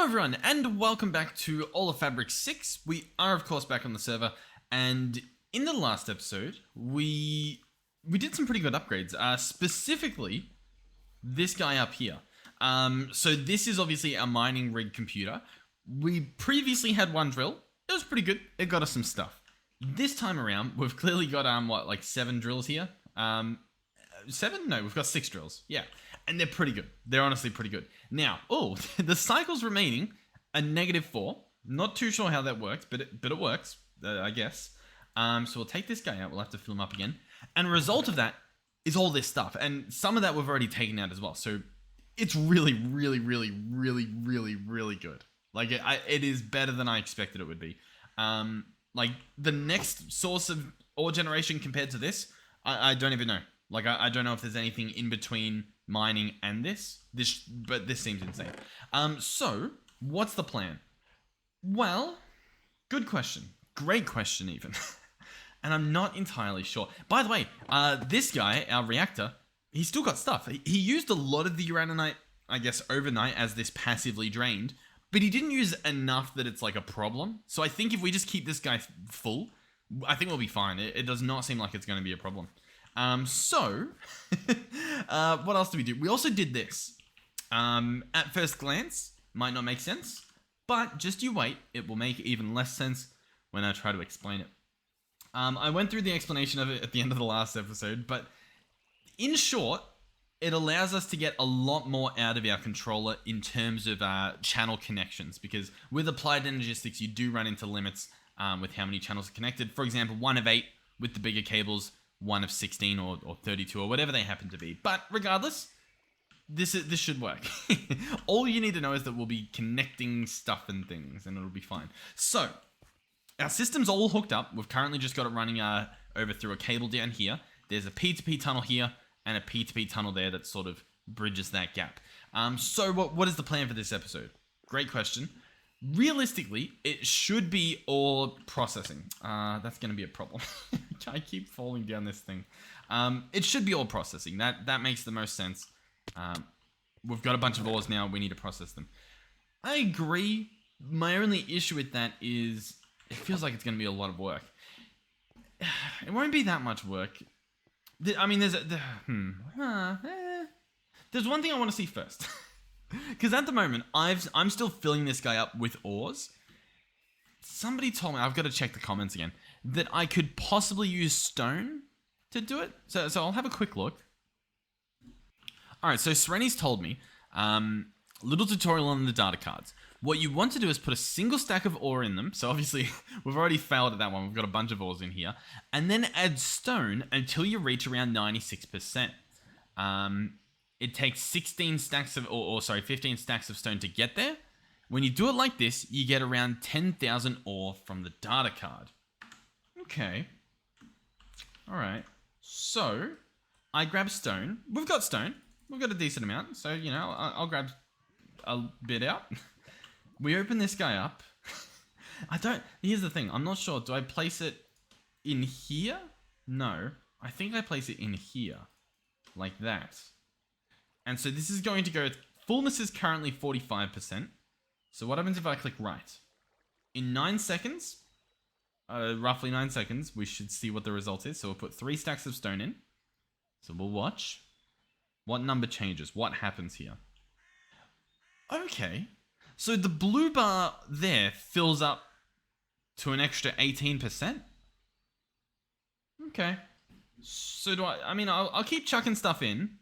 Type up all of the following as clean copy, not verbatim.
Hello everyone, and welcome back to All of Fabric 6. We are of course back on the server, and in the last episode, we did some pretty good upgrades, specifically this guy up here. So this is obviously our mining rig computer. We previously had one drill. It was pretty good. It got us some stuff. This time around, we've clearly got, like 7 drills here? 7? No, we've got 6 drills. Yeah. And they're pretty good. They're honestly pretty good. Now, the cycles remaining are -4. Not too sure how that works, but it works, I guess. So we'll take this guy out. We'll have to fill him up again. And the result of that is all this stuff. And some of that we've already taken out as well. So it's really, really, really, really, really, really good. Like, it is better than I expected it would be. Like, the next source of ore generation compared to this, I don't even know. Like, I don't know if there's anything in between mining and but this seems insane. So, what's the plan? Well, good question. Great question, even. And I'm not entirely sure. By the way, this guy, our reactor, he's still got stuff. He used a lot of the uraninite, I guess, overnight as this passively drained, but he didn't use enough that it's like a problem. So I think if we just keep this guy full, I think we'll be fine. It does not seem like it's going to be a problem. So, what else did we do? We also did this. At first glance, might not make sense, but just you wait. It will make even less sense when I try to explain it. I went through the explanation of it at the end of the last episode, but in short, it allows us to get a lot more out of our controller in terms of channel connections, because with applied energistics, you do run into limits with how many channels are connected. For example, 1 of 8 with the bigger cables, 1 of 16 or 32 or whatever they happen to be. But regardless, this should work. All you need to know is that we'll be connecting stuff and things, and it'll be fine. So, our system's all hooked up. We've currently just got it running over through a cable down here. There's a P2P tunnel here and a P2P tunnel there that sort of bridges that gap. So what is the plan for this episode? Great question. Realistically, it should be all processing. That's going to be a problem. I keep falling down this thing. It should be all processing. That makes the most sense. We've got a bunch of ores now. We need to process them. I agree. My only issue with that is it feels like it's going to be a lot of work. It won't be that much work. I mean, there's one thing I want to see first. Because at the moment, I'm still filling this guy up with ores. Somebody told me, I've got to check the comments again, that I could possibly use stone to do it. So I'll have a quick look. Alright, so Sereni's told me, little tutorial on the data cards. What you want to do is put a single stack of ore in them. So obviously, we've already failed at that one. We've got a bunch of ores in here. And then add stone until you reach around 96%. It takes 15 stacks of stone to get there. When you do it like this, you get around 10,000 ore from the data card. Okay. Alright. So, I grab stone. We've got stone. We've got a decent amount. So, you know, I'll grab a bit out. We open this guy up. Here's the thing. I'm not sure. Do I place it in here? No. I think I place it in here. Like that. And so this is going to go, fullness is currently 45%. So what happens if I click right? In 9 seconds, roughly 9 seconds, we should see what the result is. So we'll put 3 stacks of stone in. So we'll watch. What number changes? What happens here? Okay. So the blue bar there fills up to an extra 18%. Okay. So I'll keep chucking stuff in.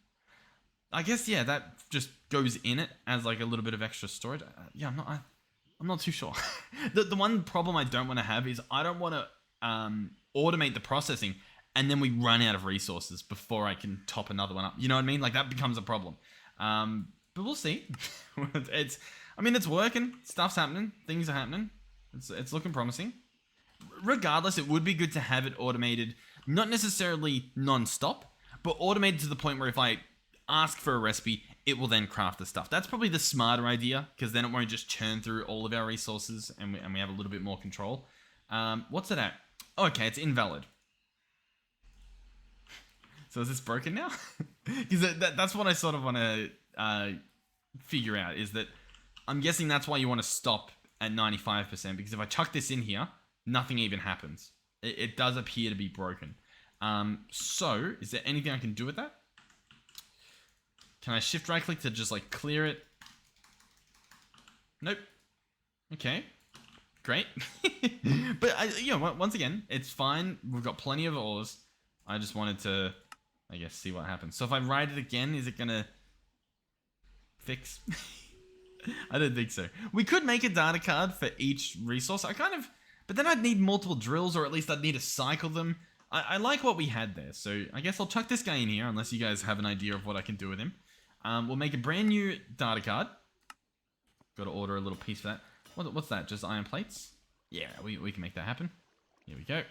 I guess, yeah, that just goes in it as like a little bit of extra storage. Yeah, I'm not too sure. The one problem I don't want to have is I don't want to automate the processing and then we run out of resources before I can top another one up. You know what I mean? Like that becomes a problem. But we'll see. It's working. Stuff's happening. Things are happening. It's looking promising. Regardless, it would be good to have it automated, not necessarily non-stop, but automated to the point where if I ask for a recipe, it will then craft the stuff. That's probably the smarter idea, because then it won't just churn through all of our resources and we have a little bit more control. What's it at? Oh, okay, it's invalid. So is this broken now? Because that's what I sort of want to figure out, is that I'm guessing that's why you want to stop at 95%, because if I chuck this in here, nothing even happens. It does appear to be broken. So, is there anything I can do with that? Can I shift right click to just like clear it? Nope. Okay. Great. But, once again, it's fine. We've got plenty of ores. I just wanted to, I guess, see what happens. So if I write it again, is it going to fix? I don't think so. We could make a data card for each resource. But then I'd need multiple drills, or at least I'd need to cycle them. I like what we had there. So I guess I'll chuck this guy in here, unless you guys have an idea of what I can do with him. We'll make a brand new data card. Got to order a little piece for that. What's that? Just iron plates? Yeah, we can make that happen. Here we go.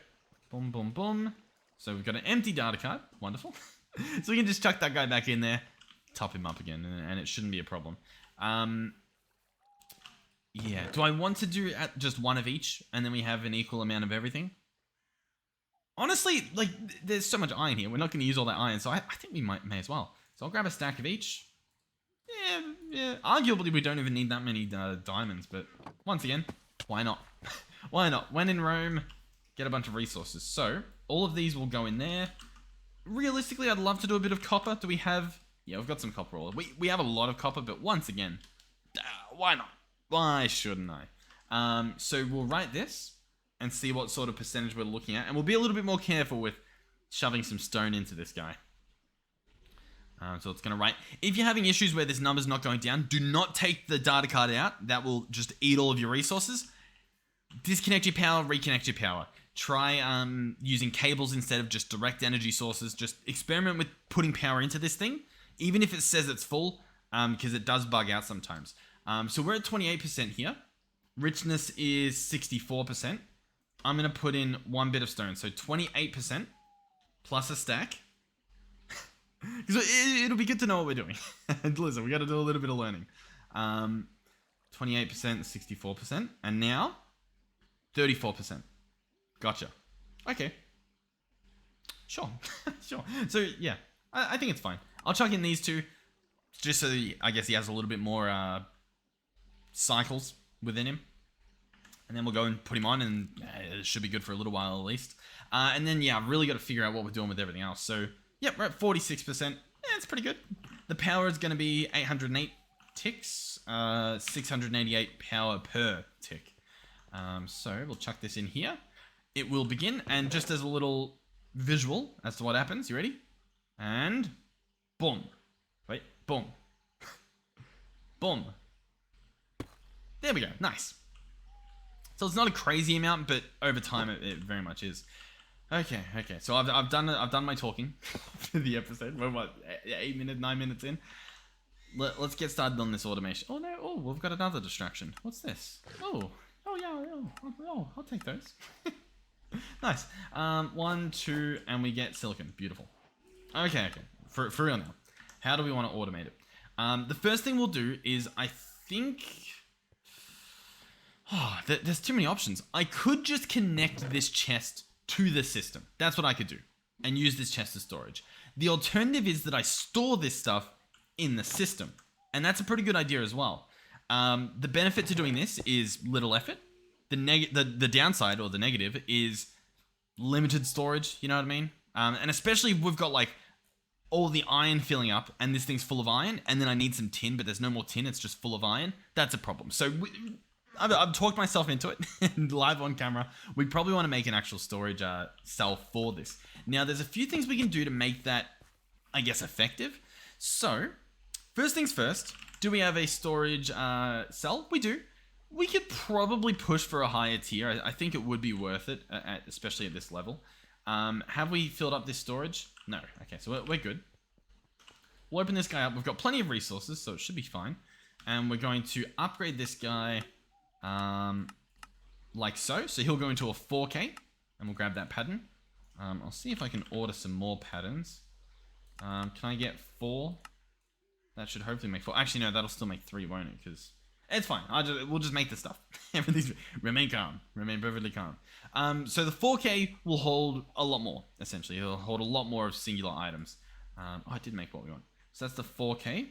Boom, boom, boom. So we've got an empty data card. Wonderful. So we can just chuck that guy back in there, top him up again, and it shouldn't be a problem. Yeah. Do I want to do just one of each, and then we have an equal amount of everything? Honestly, like, there's so much iron here. We're not going to use all that iron, so I think we may as well. So I'll grab a stack of each. Yeah. Arguably, we don't even need that many diamonds, but once again, why not? Why not? When in Rome, get a bunch of resources. So all of these will go in there. Realistically, I'd love to do a bit of copper. Do we have... Yeah, we've got some copper ore. We have a lot of copper, but once again, why not? Why shouldn't I? So we'll write this and see what sort of percentage we're looking at. And we'll be a little bit more careful with shoving some stone into this guy. So it's going to write. If you're having issues where this number's not going down, do not take the data card out. That will just eat all of your resources. Disconnect your power, reconnect your power. Try using cables instead of just direct energy sources. Just experiment with putting power into this thing, even if it says it's full, because it does bug out sometimes. So we're at 28% here. Richness is 64%. I'm going to put in one bit of stone. So 28% plus a stack. Because it'll be good to know what we're doing. Listen, we got to do a little bit of learning. 28%, 64%. And now, 34%. Gotcha. Okay. Sure. Sure. So, yeah. I think it's fine. I'll chuck in these two. Just so I guess he has a little bit more cycles within him. And then we'll go and put him on, and it should be good for a little while at least. And then, yeah, I've really got to figure out what we're doing with everything else. So, yep, we're at 46%. Yeah, it's pretty good. The power is going to be 808 ticks, 688 power per tick. So we'll chuck this in here. It will begin, and just as a little visual as to what happens, you ready? And boom. Wait, boom. Boom. There we go. Nice. So it's not a crazy amount, but over time it very much is. Okay. So I've done my talking for the episode. We're what, 9 minutes in. Let's get started on this automation. Oh no! Oh, we've got another distraction. What's this? Oh yeah. Oh, I'll take those. Nice. 1, 2, and we get silicon. Beautiful. Okay. For real now. How do we want to automate it? The first thing we'll do is I think. There's too many options. I could just connect this chest to the system. That's what I could do. And use this chest as storage. The alternative is that I store this stuff in the system. And that's a pretty good idea as well. The benefit to doing this is little effort. The downside, or the negative, is limited storage. You know what I mean? And especially if we've got like all the iron filling up and this thing's full of iron, and then I need some tin, but there's no more tin. It's just full of iron. That's a problem. So I've talked myself into it live on camera. We probably want to make an actual storage cell for this. Now, there's a few things we can do to make that, I guess, effective. So, first things first, do we have a storage cell? We do. We could probably push for a higher tier. I think it would be worth it, especially at this level. Have we filled up this storage? No. Okay, so we're good. We'll open this guy up. We've got plenty of resources, so it should be fine. And we're going to upgrade this guy like so. So he'll go into a 4K, and we'll grab that pattern. I'll see if I can order some more patterns. Can I get 4? That should hopefully make 4. Actually, no, that'll still make 3, won't it? Because it's fine. We'll just make the stuff. Everything's remain calm. Remain perfectly calm. So the 4K will hold a lot more, essentially. It'll hold a lot more of singular items. I did make what we want. So that's the 4K.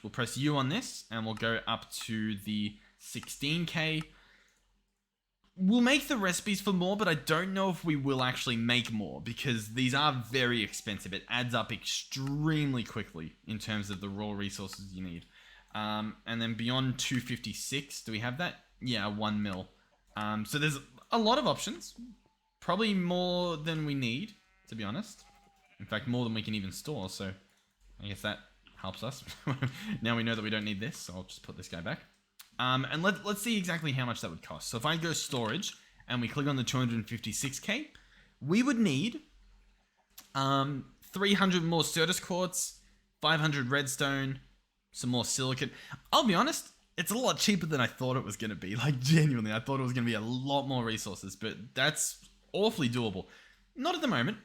We'll press U on this, and we'll go up to the 16k. We'll make the recipes for more, but I don't know if we will actually make more, because these are very expensive. It adds up extremely quickly in terms of the raw resources you need. And then beyond 256, do we have that? Yeah, 1 mil. So there's a lot of options. Probably more than we need, to be honest. In fact, more than we can even store, so I guess that helps us. Now we know that we don't need this, so I'll just put this guy back. And let's see exactly how much that would cost. So if I go storage, and we click on the 256k, we would need 300 more Certus quartz, 500 redstone, some more silicate. I'll be honest, it's a lot cheaper than I thought it was going to be. Like, genuinely, I thought it was going to be a lot more resources, but that's awfully doable. Not at the moment,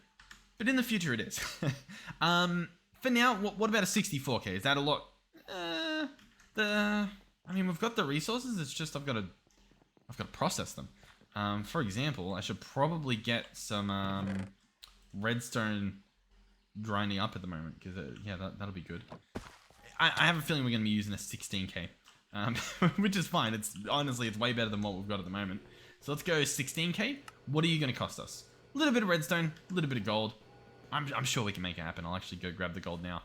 but in the future it is. For now, what about a 64k? Is that a lot? I mean, we've got the resources. It's just I've got to process them. For example, I should probably get some redstone grinding up at the moment, because yeah, that'll be good. I have a feeling we're going to be using a 16k, which is fine. Honestly, it's way better than what we've got at the moment. So let's go 16k. What are you going to cost us? A little bit of redstone, a little bit of gold. I'm sure we can make it happen. I'll actually go grab the gold now.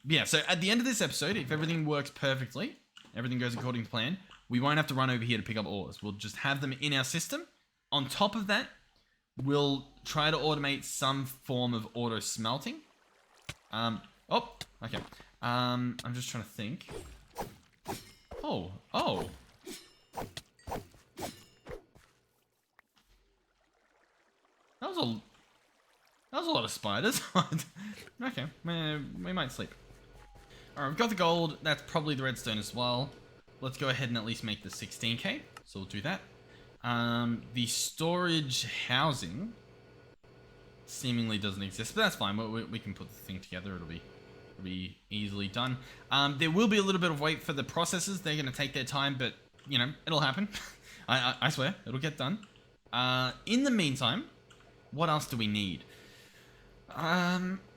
Yeah, so at the end of this episode, if everything works perfectly, everything goes according to plan, we won't have to run over here to pick up ores. We'll just have them in our system. On top of that, we'll try to automate some form of auto smelting. Oh, okay. I'm just trying to think. Oh. That was a lot of spiders. Okay, we might sleep. Alright, we've got the gold. That's probably the redstone as well. Let's go ahead and at least make the 16k. So we'll do that. The storage housing seemingly doesn't exist, but that's fine. We can put the thing together. It'll be easily done. There will be a little bit of wait for the processes. They're going to take their time, but, you know, it'll happen. I swear, it'll get done. In the meantime, what else do we need?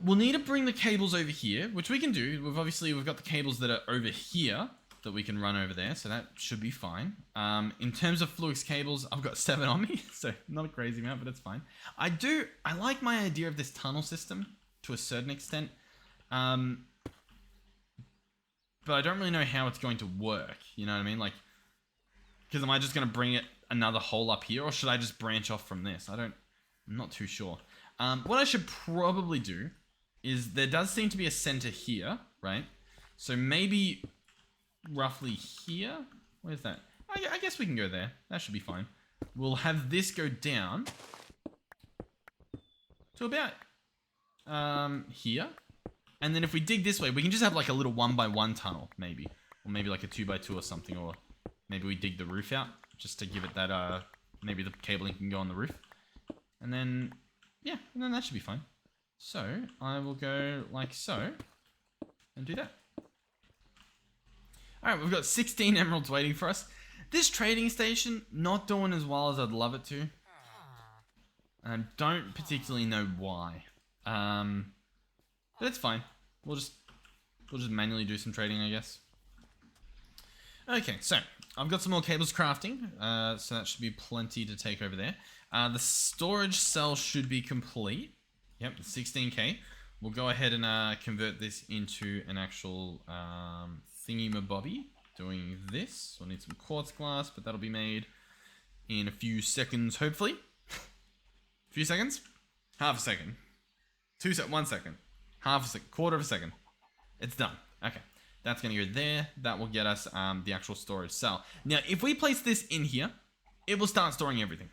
We'll need to bring the cables over here, which we can do. We've got the cables that are over here that we can run over there, so that should be fine. In terms of Fluix cables, I've got 7 on me, so not a crazy amount, but it's fine. I like my idea of this tunnel system to a certain extent, but I don't really know how it's going to work, you know what I mean? Like, because am I just going to bring it another hole up here, or should I just branch off from this? I'm not too sure. What I should probably do is there does seem to be a center here, right? So maybe roughly here. Where's that? I guess we can go there. That should be fine. We'll have this go down to about here. And then if we dig this way, we can just have like a little 1x1 tunnel, maybe. Or maybe like a 2x2 or something. Or maybe we dig the roof out just to give it that, maybe the cabling can go on the roof. And then, yeah, and then that should be fine. So, I will go like so, and do that. Alright, we've got 16 emeralds waiting for us. This trading station, not doing as well as I'd love it to. And I don't particularly know why. But it's fine. We'll just manually do some trading, I guess. Okay, so, I've got some more cables crafting, so that should be plenty to take over there. The storage cell should be complete. Yep, 16k. We'll go ahead and convert this into an actual thingy-mabobby. Doing this. We'll need some quartz glass, but that'll be made in a few seconds, hopefully. A few seconds? Half a second. 1 second. Half a second. Quarter of a second. It's done. Okay. That's going to go there. That will get us the actual storage cell. Now, if we place this in here, it will start storing everything.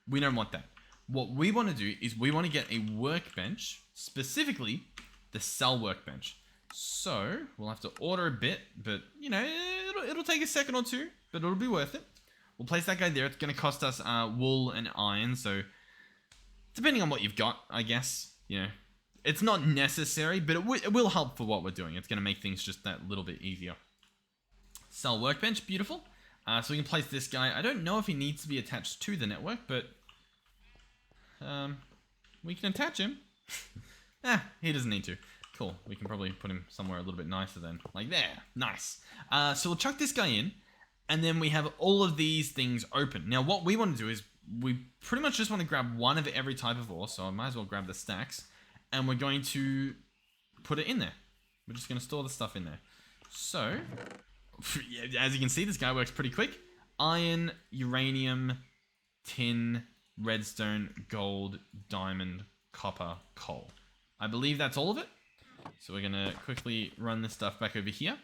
We don't want that. What we want to do is we want to get a workbench, specifically the cell workbench. So, we'll have to order a bit, but, you know, it'll take a second or two, but it'll be worth it. We'll place that guy there. It's going to cost us wool and iron, so depending on what you've got, I guess, you know. It's not necessary, but it will help for what we're doing. It's going to make things just that little bit easier. Cell workbench, beautiful. So we can place this guy. I don't know if he needs to be attached to the network, but we can attach him. He doesn't need to. Cool. We can probably put him somewhere a little bit nicer then. Like there. Nice. So we'll chuck this guy in. And then we have all of these things open. Now, what we want to do is we pretty much just want to grab one of every type of ore. So I might as well grab the stacks. And we're going to put it in there. We're just going to store the stuff in there. So, as you can see, this guy works pretty quick. Iron, uranium, tin, redstone, gold, diamond, copper, coal. I believe that's all of it. So we're going to quickly run this stuff back over here.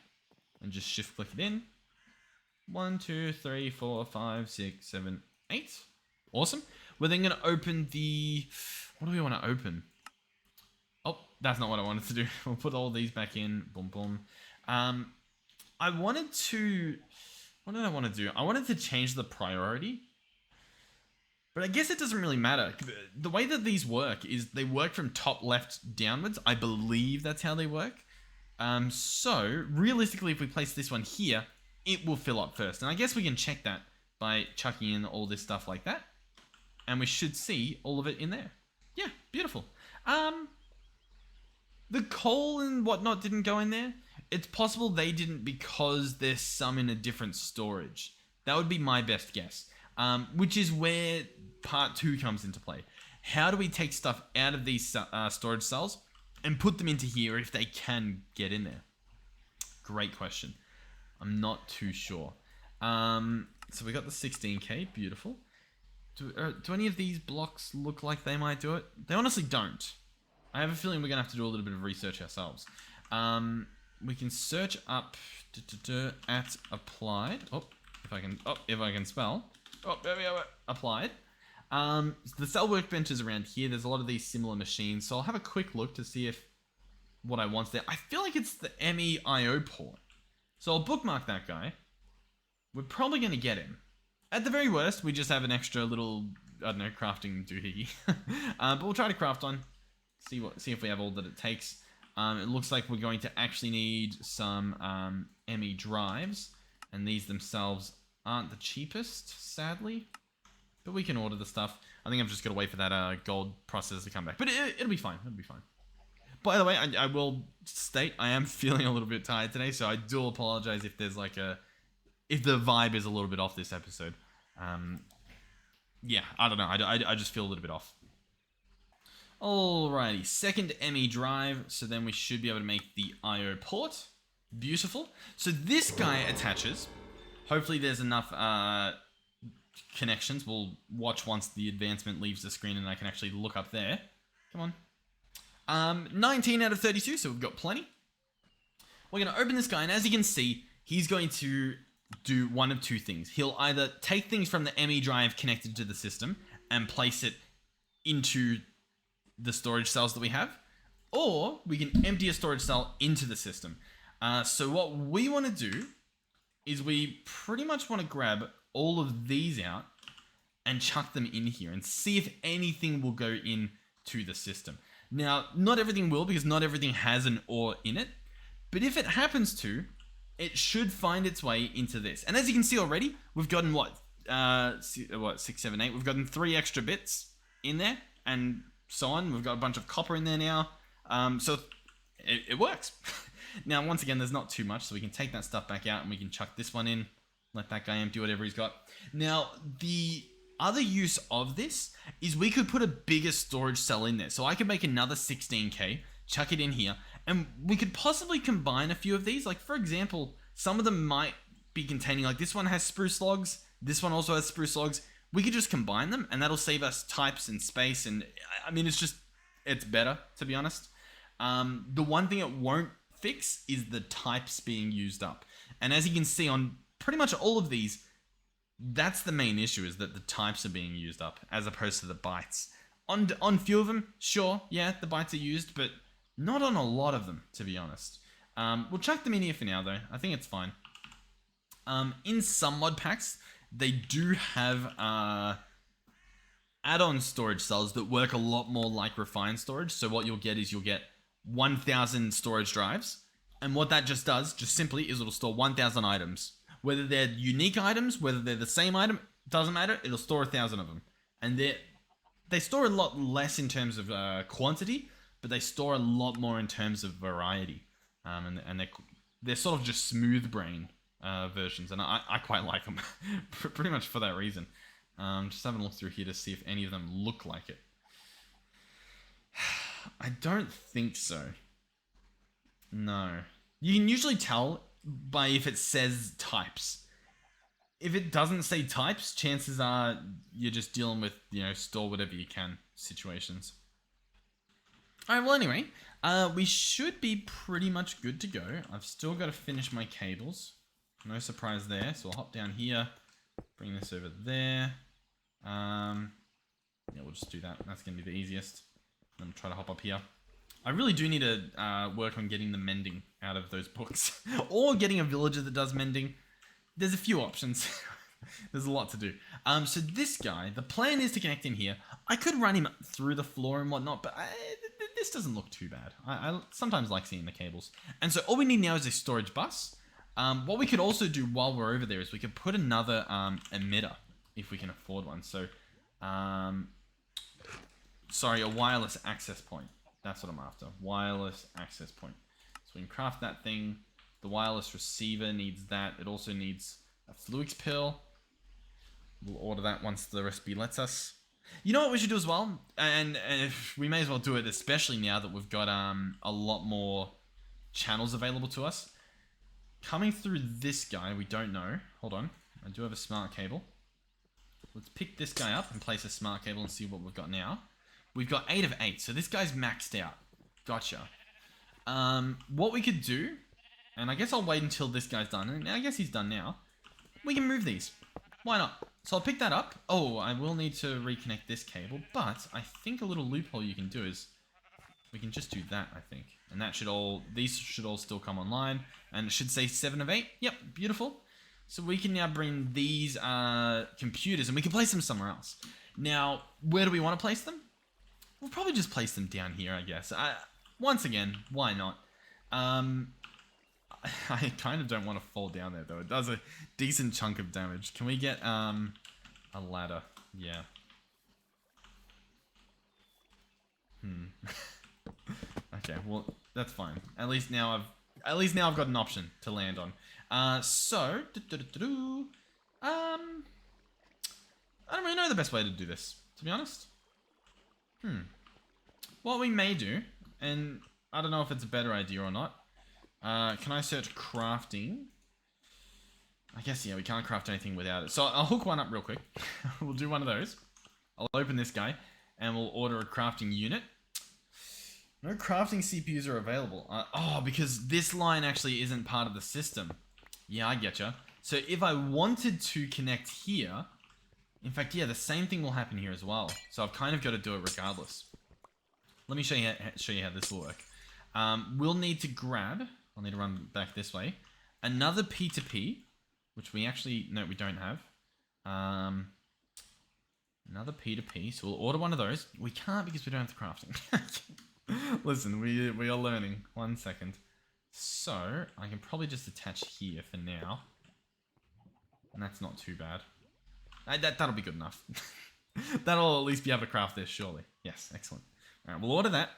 And just shift click it in. 1, 2, 3, 4, 5, 6, 7, 8. Awesome. We're then going to open the... What do we want to open? Oh, that's not what I wanted to do. We'll put all these back in. Boom, boom. I wanted to... What did I want to do? I wanted to change the priority. But I guess it doesn't really matter. The way that these work is they work from top left downwards. I believe that's how they work. So, realistically, if we place this one here... it will fill up first. And I guess we can check that by chucking in all this stuff like that. And we should see all of it in there. Yeah, beautiful. The coal and whatnot didn't go in there. It's possible they didn't because there's some in a different storage. That would be my best guess. Which is where part 2 comes into play. How do we take stuff out of these storage cells and put them into here if they can get in there? Great question. I'm not too sure. So we got the 16k, beautiful. Do any of these blocks look like they might do it? They honestly don't. I have a feeling we're gonna have to do a little bit of research ourselves. We can search up at applied. If I can spell. There we go. Applied. The cell workbench is around here. There's a lot of these similar machines, so I'll have a quick look to see if what I want's there. I feel like it's the MEIO port. So I'll bookmark that guy. We're probably going to get him. At the very worst, we just have an extra little, I don't know, crafting doohickey. But we'll try to craft on. See if we have all that it takes. It looks like we're going to actually need some ME drives. And these themselves aren't the cheapest, sadly. But we can order the stuff. I think I've just got to wait for that gold processor to come back. But it'll be fine. It'll be fine. By the way, I will state I am feeling a little bit tired today, so I do apologize if there's like if the vibe is a little bit off this episode. Yeah, I don't know. I just feel a little bit off. Alrighty, second ME drive, so then we should be able to make the IO port. Beautiful. So this guy attaches. Hopefully there's enough connections. We'll watch once the advancement leaves the screen and I can actually look up there. Come on. 19 out of 32, so we've got plenty. We're going to open this guy, and as you can see, he's going to do one of two things. He'll either take things from the ME drive connected to the system and place it into the storage cells that we have, or we can empty a storage cell into the system. So what we want to do is we pretty much want to grab all of these out and chuck them in here and see if anything will go into the system. Now, not everything will, because not everything has an ore in it. But if it happens to, it should find its way into this. And as you can see already, we've gotten what 6, 7, 8. We've gotten 3 extra bits in there, and so on. We've got a bunch of copper in there now. So it works. Now, once again, there's not too much, so we can take that stuff back out and we can chuck this one in. Let that guy empty whatever he's got. Now, the other use of this is we could put a bigger storage cell in there. So I could make another 16k, chuck it in here, and we could possibly combine a few of these. Like, for example, some of them might be containing, like this one has spruce logs, this one also has spruce logs. We could just combine them, and that'll save us types and space, and I mean, it's better, to be honest. The one thing it won't fix is the types being used up. And as you can see on pretty much all of these, that's the main issue, is that the types are being used up as opposed to the bytes. On few of them, sure, yeah, the bytes are used, but not on a lot of them, to be honest. We'll chuck them in here for now, though. I think it's fine. In some mod packs, they do have add-on storage cells that work a lot more like refined storage. So what you'll get is 1,000 storage drives. And what that just does, just simply, is it'll store 1,000 items. Whether they're unique items, whether they're the same item, doesn't matter. It'll store 1,000 of them. And they store a lot less in terms of quantity, but they store a lot more in terms of variety. And they're sort of just smooth brain versions, and I quite like them, pretty much for that reason. Just having a look through here to see if any of them look like it. I don't think so. No. You can usually tell by if it says types. If it doesn't say types, chances are you're just dealing with, store whatever you can situations. Alright, well anyway, we should be pretty much good to go. I've still got to finish my cables. No surprise there, so I'll hop down here, bring this over there. Yeah, we'll just do that. That's going to be the easiest. I'm try to hop up here. I really do need to work on getting the mending out of those books. Or getting a villager that does mending. There's a few options. There's a lot to do. So this guy, the plan is to connect in here. I could run him through the floor and whatnot, but this doesn't look too bad. I sometimes like seeing the cables. And so all we need now is a storage bus. What we could also do while we're over there is we could put another emitter, if we can afford one. So, sorry, a wireless access point. That's what I'm after. Wireless access point. So we can craft that thing. The wireless receiver needs that. It also needs a fluix pill. We'll order that once the recipe lets us. You know what we should do as well? And we may as well do it, especially now that we've got a lot more channels available to us. Coming through this guy, we don't know. Hold on. I do have a smart cable. Let's pick this guy up and place a smart cable and see what we've got now. We've got 8 of 8, so this guy's maxed out. Gotcha. What we could do, and I guess I'll wait until this guy's done, and I guess he's done now. We can move these. Why not? So I'll pick that up. Oh, I will need to reconnect this cable, but I think a little loophole you can do is we can just do that, I think. And that should all, these should all still come online, and it should say 7 of 8. Yep, beautiful. So we can now bring these computers and we can place them somewhere else. Now, where do we want to place them? We'll probably just place them down here, I guess. Once again, why not? I kind of don't want to fall down there, though. It does a decent chunk of damage. Can we get a ladder? Yeah. Okay, well, that's fine. At least now I've got an option to land on. I don't really know the best way to do this, to be honest. What we may do, and I don't know if it's a better idea or not. Can I search crafting? I guess, yeah, we can't craft anything without it. So I'll hook one up real quick. We'll do one of those. I'll open this guy, and we'll order a crafting unit. No crafting CPUs are available. Oh, because this line actually isn't part of the system. Yeah, I getcha. So if I wanted to connect here, in fact, yeah, the same thing will happen here as well. So I've kind of got to do it regardless. Let me show you how this will work. We'll need to grab, I'll need to run back this way, another P2P, which we actually, no, we don't have. Another P2P, so we'll order one of those. We can't because we don't have the crafting. Listen, we are learning. 1 second. So, I can probably just attach here for now. And that's not too bad. That'll be good enough. That'll at least be able to craft this, surely. Yes, excellent. Alright, we'll order that.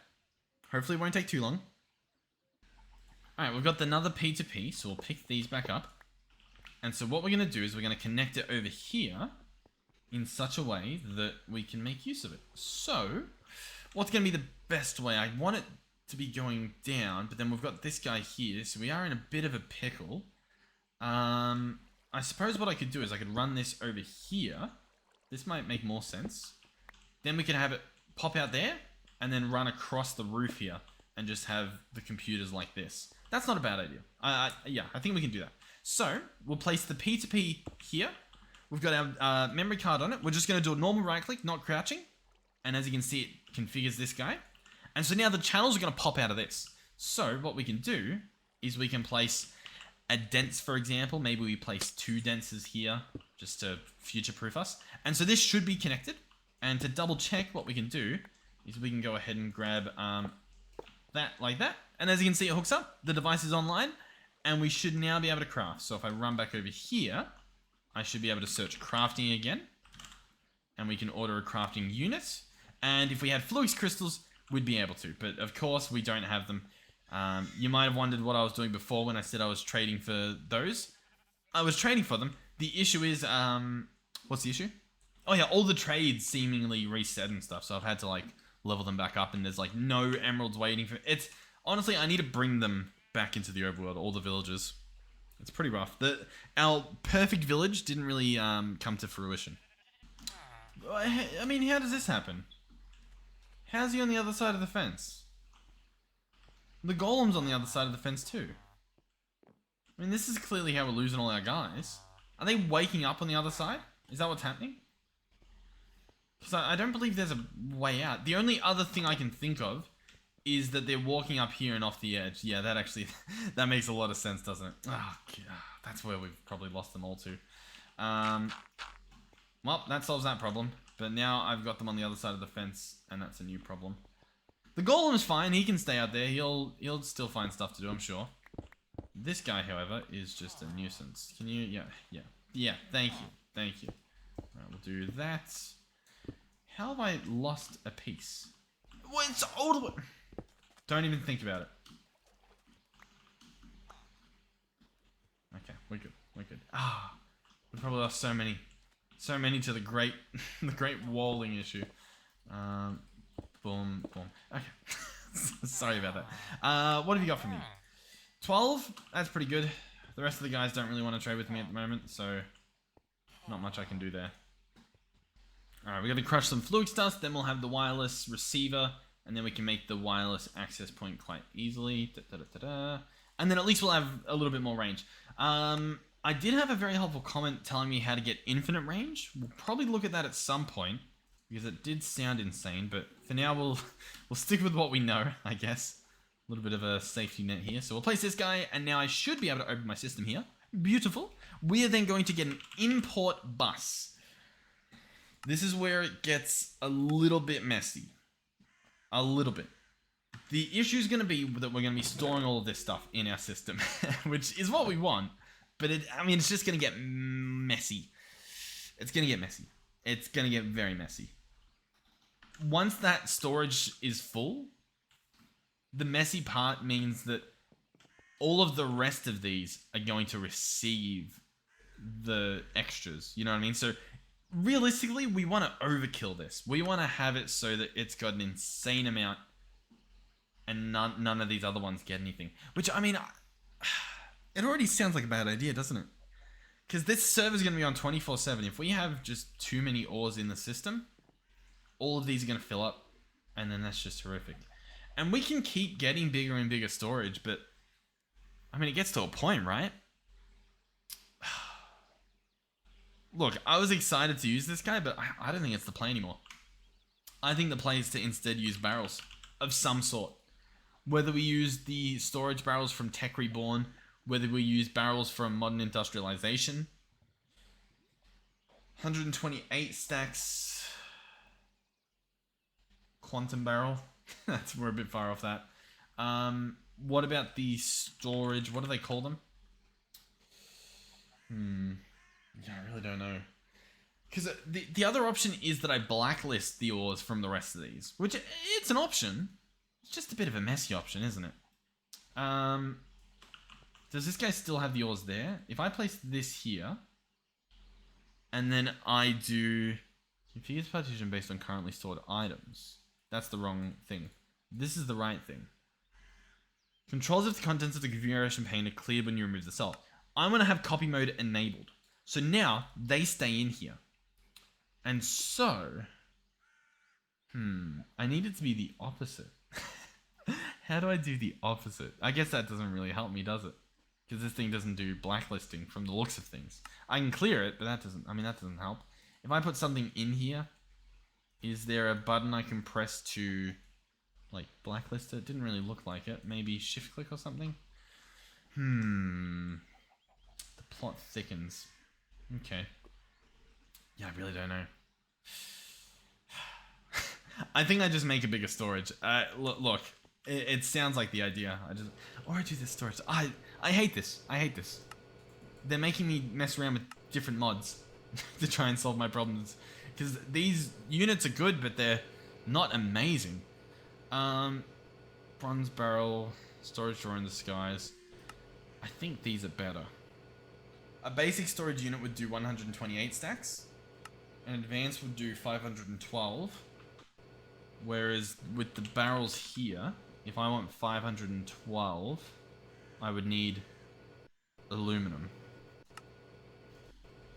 Hopefully it won't take too long. Alright, we've got another P2P, so we'll pick these back up. And so what we're going to do is we're going to connect it over here in such a way that we can make use of it. So, what's going to be the best way? I want it to be going down, but then we've got this guy here, so we are in a bit of a pickle. I suppose what I could do is I could run this over here. This might make more sense. Then we can have it pop out there, and then run across the roof here, and just have the computers like this. That's not a bad idea. Yeah, I think we can do that. So, we'll place the P2P here. We've got our memory card on it. We're just going to do a normal right click, not crouching. And as you can see, it configures this guy. And so now the channels are going to pop out of this. So what we can do is we can place a dense, for example. Maybe we place 2 denses here just to future-proof us. And so this should be connected. And to double check, what we can do is we can go ahead and grab that like that. And as you can see, it hooks up. The device is online. And we should now be able to craft. So if I run back over here, I should be able to search crafting again. And we can order a crafting unit. And if we had fluix crystals, we'd be able to. But of course, we don't have them. You might have wondered what I was doing before when I said I was trading for those. I was trading for them. The issue is, what's the issue? Oh yeah, all the trades seemingly reset and stuff, so I've had to like level them back up, and there's like no emeralds waiting for it's. Honestly, I need to bring them back into the overworld, all the villagers. It's pretty rough. Our perfect village didn't really come to fruition. I mean, how does this happen? How's he on the other side of the fence? The golem's on the other side of the fence too. I mean, this is clearly how we're losing all our guys. Are they waking up on the other side? Is that what's happening? Because I don't believe there's a way out. The only other thing I can think of is that they're walking up here and off the edge. Yeah, that actually, that makes a lot of sense, doesn't it? Oh, God, that's where we've probably lost them all to. Well, that solves that problem. But now I've got them on the other side of the fence, and that's a new problem. The golem's fine. He can stay out there. He'll still find stuff to do, I'm sure. This guy, however, is just a nuisance. Can you... Yeah, thank you. Alright, we'll do that. How have I lost a piece? Well, it's all the way... Don't even think about it. Okay, we're good. We probably lost so many to the great, the great walling issue. Boom. Okay, sorry about that. What have you got for me? 12. That's pretty good. The rest of the guys don't really want to trade with me at the moment, so not much I can do there. All right, we got to crush some fluid dust. Then we'll have the wireless receiver. And then we can make the wireless access point quite easily. And then at least we'll have a little bit more range. I did have a very helpful comment telling me how to get infinite range. We'll probably look at that at some point, because it did sound insane. But for now, we'll stick with what we know, I guess. A little bit of a safety net here. So we'll place this guy, and now I should be able to open my system here. Beautiful. We are then going to get an import bus. This is where it gets a little bit messy. A little bit. The issue is going to be that we're going to be storing all of this stuff in our system, which is what we want, but it's just going to get messy. It's going to get messy. It's going to get very messy. Once that storage is full, the messy part means that all of the rest of these are going to receive the extras. You know what I mean? So realistically, we want to overkill this. We want to have it so that it's got an insane amount and none of these other ones get anything. Which, I mean, it already sounds like a bad idea, doesn't it? Because this server's going to be on 24/7. If we have just too many ores in the system, all of these are going to fill up, and then that's just horrific. And we can keep getting bigger and bigger storage, but, I mean, it gets to a point, right? Look, I was excited to use this guy, but I don't think it's the play anymore. I think the play is to instead use barrels of some sort. Whether we use the storage barrels from Tech Reborn, whether we use barrels from Modern Industrialization. 128 stacks. Quantum barrel. We're a bit far off that. What about the storage? What do they call them? Yeah, I really don't know. Because the other option is that I blacklist the ores from the rest of these. Which, it's an option. It's just a bit of a messy option, isn't it? Does this guy still have the ores there? If I place this here, and then I do... If you use partition based on currently stored items, that's the wrong thing. This is the right thing. Controls of the contents of the configuration pane are cleared when you remove the cell. I'm going to have copy mode enabled. So now, they stay in here. And so... I need it to be the opposite. How do I do the opposite? I guess that doesn't really help me, does it? Because this thing doesn't do blacklisting from the looks of things. I can clear it, but that doesn't help. If I put something in here, is there a button I can press to, like, blacklist it? Didn't really look like it. Maybe shift click or something? The plot thickens. Okay. Yeah, I really don't know. I think I just make a bigger storage. Look, it sounds like the idea. Or I do this storage. I hate this. I hate this. They're making me mess around with different mods to try and solve my problems. Because these units are good, but they're not amazing. Bronze barrel, storage drawer in the skies. I think these are better. A basic storage unit would do 128 stacks. An advanced would do 512. Whereas with the barrels here, if I want 512, I would need aluminum.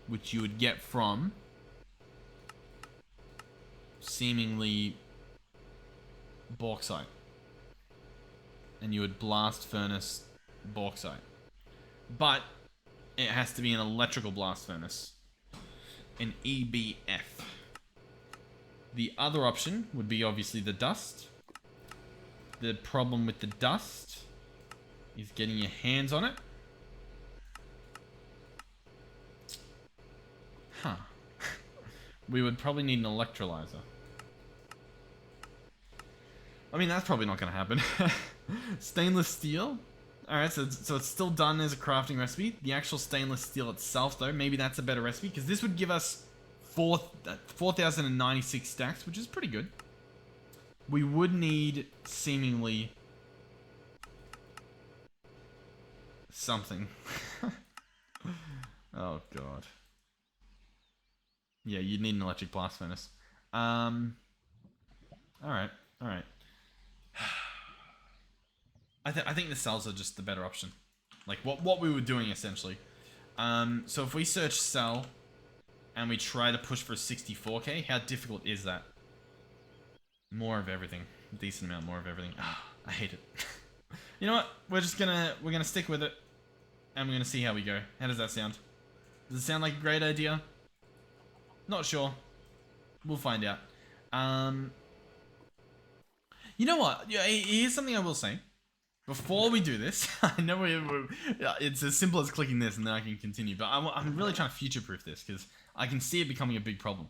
Which you would get from seemingly bauxite. And you would blast furnace bauxite. But it has to be an electrical blast furnace. An EBF. The other option would be obviously the dust. The problem with the dust is getting your hands on it. Huh. We would probably need an electrolyzer. I mean, that's probably not going to happen. Stainless steel. Alright, so it's still done as a crafting recipe. The actual stainless steel itself, though, maybe that's a better recipe, because this would give us 4,096 stacks, which is pretty good. We would need, seemingly, something. Oh, God. Yeah, you'd need an electric blast furnace. Alright. I think the cells are just the better option. Like, what we were doing, essentially. So if we search cell, and we try to push for 64k, how difficult is that? More of everything. Decent amount more of everything. Ah, I hate it. You know what? We're gonna stick with it, and we're gonna see how we go. How does that sound? Does it sound like a great idea? Not sure. We'll find out. You know what? Yeah, here's something I will say. Before we do this, I know it's as simple as clicking this and then I can continue, but I'm really trying to future-proof this because I can see it becoming a big problem.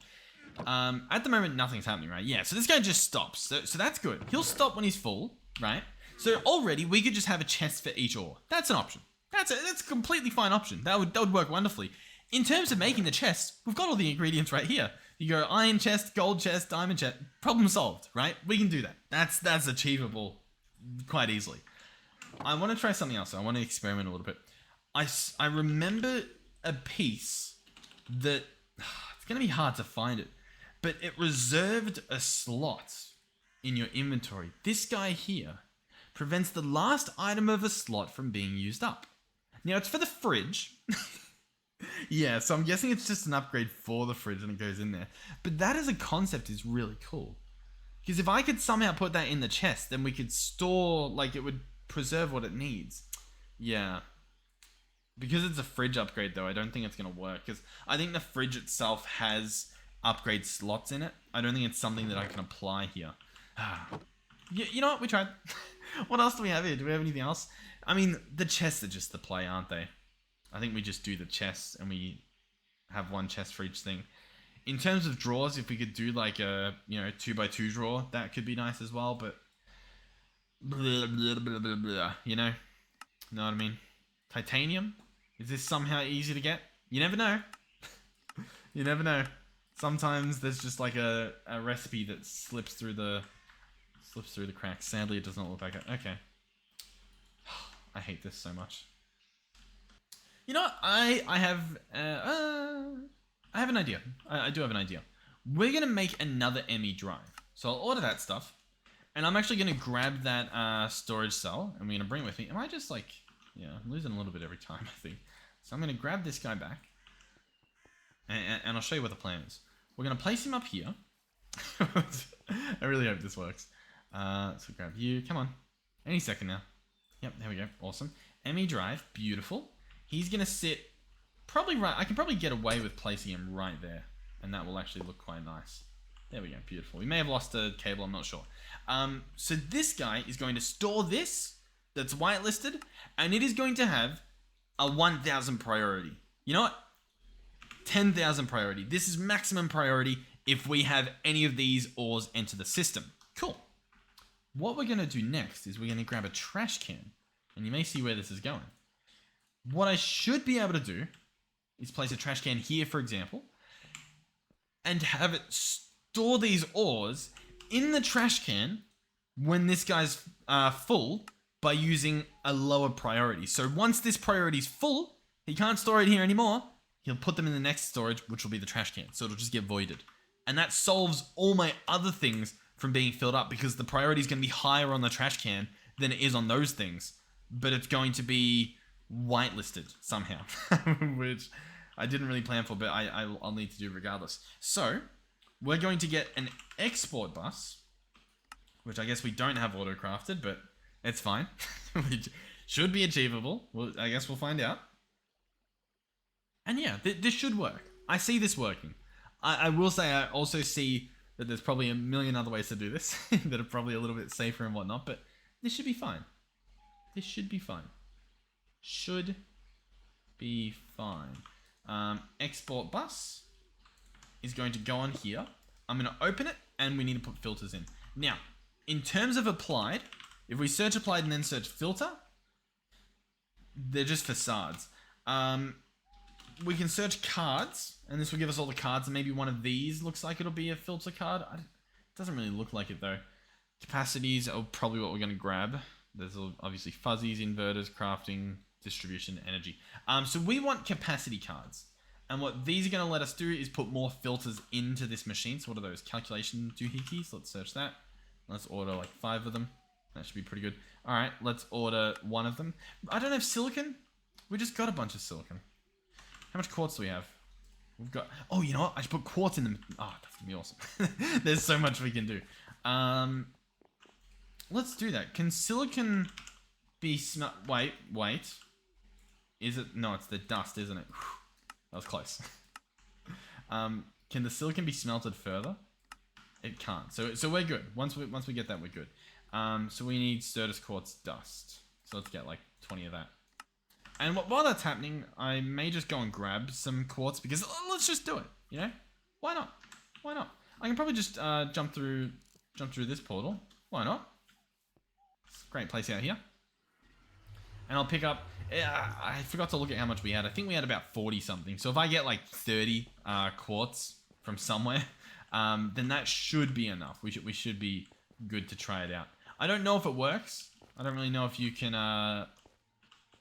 At the moment, nothing's happening, right? Yeah, so this guy just stops. So that's good. He'll stop when he's full, right? So already, we could just have a chest for each ore. That's an option. That's a completely fine option. That would work wonderfully. In terms of making the chest, we've got all the ingredients right here. You go iron chest, gold chest, diamond chest. Problem solved, right? We can do that. That's achievable quite easily. I want to try something else. I want to experiment a little bit. I remember a piece that it's going to be hard to find it, but it reserved a slot in your inventory. This guy here prevents the last item of a slot from being used up. Now it's for the fridge. Yeah, so I'm guessing it's just an upgrade for the fridge and it goes in there. But that as a concept is really cool. Because if I could somehow put that in the chest, then we could store, like, it would preserve what it needs. Yeah. Because it's a fridge upgrade, though, I don't think it's going to work. Because I think the fridge itself has upgrade slots in it. I don't think it's something that I can apply here. You know what? We tried. What else do we have here? Do we have anything else? I mean, the chests are just the play, aren't they? I think we just do the chests and we have one chest for each thing. In terms of drawers, if we could do like a, 2x2 drawer, that could be nice as well, but blah, blah, blah, blah, blah, know what I mean? Titanium? Is this somehow easy to get? You never know. You never know. Sometimes there's just like a recipe that slips through the cracks. Sadly, it does not look like it. Okay. I hate this so much. You know what? I have an idea. I do have an idea. We're going to make another ME drive. So I'll order that stuff. And I'm actually going to grab that storage cell. And we're going to bring it with me. Am I just like... Yeah, I'm losing a little bit every time, I think. So I'm going to grab this guy back. And I'll show you what the plan is. We're going to place him up here. I really hope this works. So grab you. Come on. Any second now. Yep, there we go. Awesome. ME drive. Beautiful. He's going to sit probably right... I can probably get away with placing him right there. And that will actually look quite nice. There we go. Beautiful. We may have lost a cable. I'm not sure. So this guy is going to store this that's whitelisted. And it is going to have a 1,000 priority. You know what? 10,000 priority. This is maximum priority if we have any of these ores enter the system. Cool. What we're going to do next is we're going to grab a trash can. And you may see where this is going. What I should be able to do is place a trash can here, for example, and have it store these ores in the trash can when this guy's full by using a lower priority. So once this priority is full, he can't store it here anymore. He'll put them in the next storage, which will be the trash can. So it'll just get voided. And that solves all my other things from being filled up because the priority is going to be higher on the trash can than it is on those things. But it's going to be whitelisted somehow, which I didn't really plan for, but I'll need to do regardless. So we're going to get an export bus, which I guess we don't have auto-crafted, but it's fine. Which should be achievable. Well, I guess we'll find out. And yeah, this should work. I see this working. I will say I also see that there's probably a million other ways to do this that are probably a little bit safer and whatnot, but this should be fine. This should be fine. Should be fine. Export bus is going to go on here. I'm going to open it, and we need to put filters in. Now, in terms of applied, if we search applied and then search filter, they're just facades. We can search cards, and this will give us all the cards, and maybe one of these looks like it'll be a filter card. It doesn't really look like it, though. Capacities are probably what we're going to grab. There's obviously fuzzies, inverters, crafting, distribution, energy. So we want capacity cards. And what these are going to let us do is put more filters into this machine. So what are those? Calculation doohickeys. Let's search that. Let's order like 5 of them. That should be pretty good. All right, let's order 1 of them. I don't have silicon. We just got a bunch of silicon. How much quartz do we have? We've got... Oh, you know what? I should put quartz in them. Oh, that's going to be awesome. There's so much we can do. Let's do that. Can silicon be smelt... Wait. Is it... No, it's the dust, isn't it? Whew. That was close. Can the silicon be smelted further? It can't. So we're good. Once we get that, we're good. So we need Sturtis quartz dust. So let's get like 20 of that. And while that's happening, I may just go and grab some quartz because let's just do it. You know? Why not? Why not? I can probably just jump through this portal. Why not? It's a great place out here. And I'll pick up... I forgot to look at how much we had. I think we had about 40 something. So if I get like 30 quartz from somewhere, then that should be enough. We should be good to try it out. I don't know if it works. I don't really know if you can...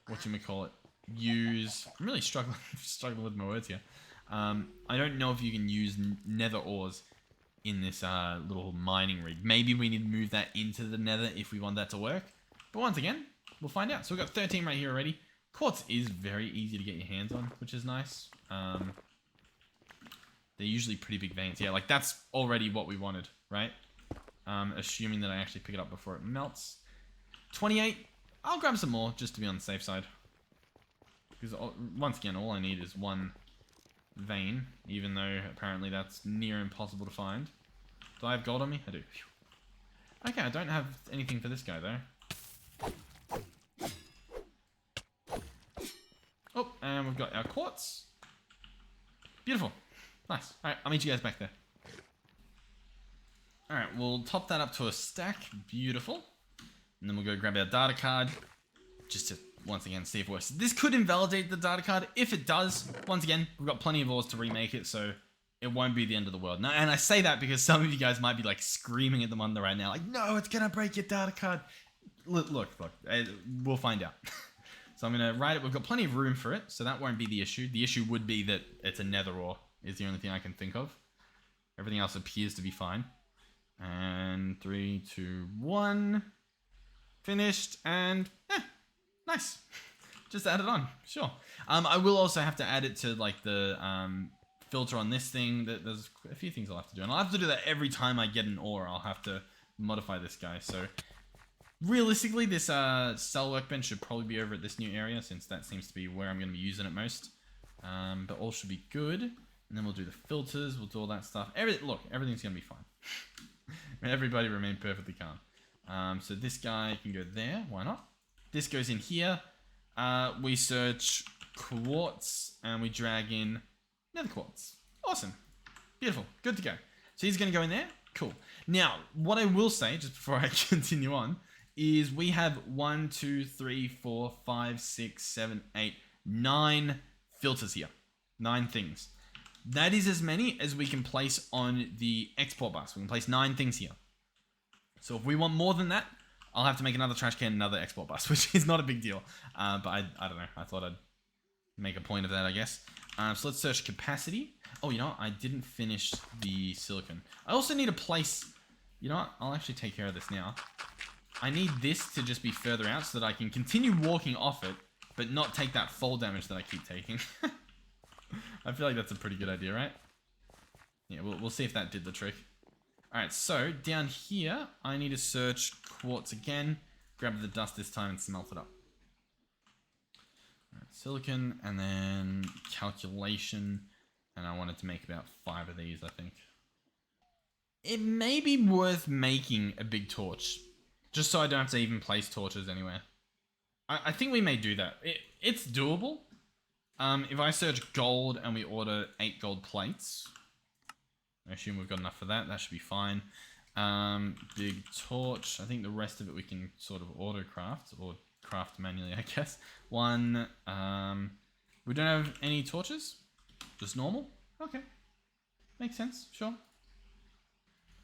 whatchamacallit, use... I'm really struggling with my words here. I don't know if you can use nether ores in this little mining rig. Maybe we need to move that into the nether if we want that to work. But once again, we'll find out. So we've got 13 right here already. Quartz is very easy to get your hands on, which is nice. They're usually pretty big veins. Yeah, like that's already what we wanted, right? Assuming that I actually pick it up before it melts. 28. I'll grab some more just to be on the safe side. Because once again, all I need is 1 vein, even though apparently that's near impossible to find. Do I have gold on me? I do. Phew. Okay, I don't have anything for this guy though. Oh, and we've got our quartz. Beautiful. Nice. Alright, I'll meet you guys back there. Alright, we'll top that up to a stack. Beautiful. And then we'll go grab our data card. Just to, once again, see if it works. This could invalidate the data card. If it does, once again, we've got plenty of ores to remake it, so it won't be the end of the world. Now, and I say that because some of you guys might be like screaming at them under right now. Like, no, it's going to break your data card. Look. We'll find out. So I'm going to write it. We've got plenty of room for it, so that won't be the issue. The issue would be that it's a nether ore is the only thing I can think of. Everything else appears to be fine. And 3, 2, 1. Finished. And nice. Just add it on. Sure. I will also have to add it to like the filter on this thing. There's a few things I'll have to do. And I'll have to do that every time I get an ore. I'll have to modify this guy. So realistically, this cell workbench should probably be over at this new area since that seems to be where I'm going to be using it most. But all should be good. And then we'll do the filters. We'll do all that stuff. Look, everything's going to be fine. Everybody remain perfectly calm. So this guy can go there. Why not? This goes in here. We search quartz and we drag in nether quartz. Awesome. Beautiful. Good to go. So he's going to go in there. Cool. Now, what I will say, just before I continue on, is we have 1, 2, 3, 4, 5, 6, 7, 8, 9 filters here. 9 things. That is as many as we can place on the export bus. We can place 9 things here. So if we want more than that, I'll have to make another trash can, another export bus, which is not a big deal. But I don't know. I thought I'd make a point of that, I guess. So let's search capacity. Oh, you know what? I didn't finish the silicon. I also need a place. You know what? I'll actually take care of this now. I need this to just be further out so that I can continue walking off it, but not take that fall damage that I keep taking. I feel like that's a pretty good idea, right? Yeah, we'll see if that did the trick. Alright, so down here, I need to search quartz again, grab the dust this time and smelt it up. Alright, silicon, and then calculation, and I wanted to make about 5 of these, I think. It may be worth making a big torch, just so I don't have to even place torches anywhere. I think we may do that. It's doable. If I search gold and we order 8 gold plates, I assume we've got enough for that. That should be fine. Big torch. I think the rest of it we can sort of auto craft or craft manually, I guess. 1. We don't have any torches? Just normal? Okay. Makes sense. Sure.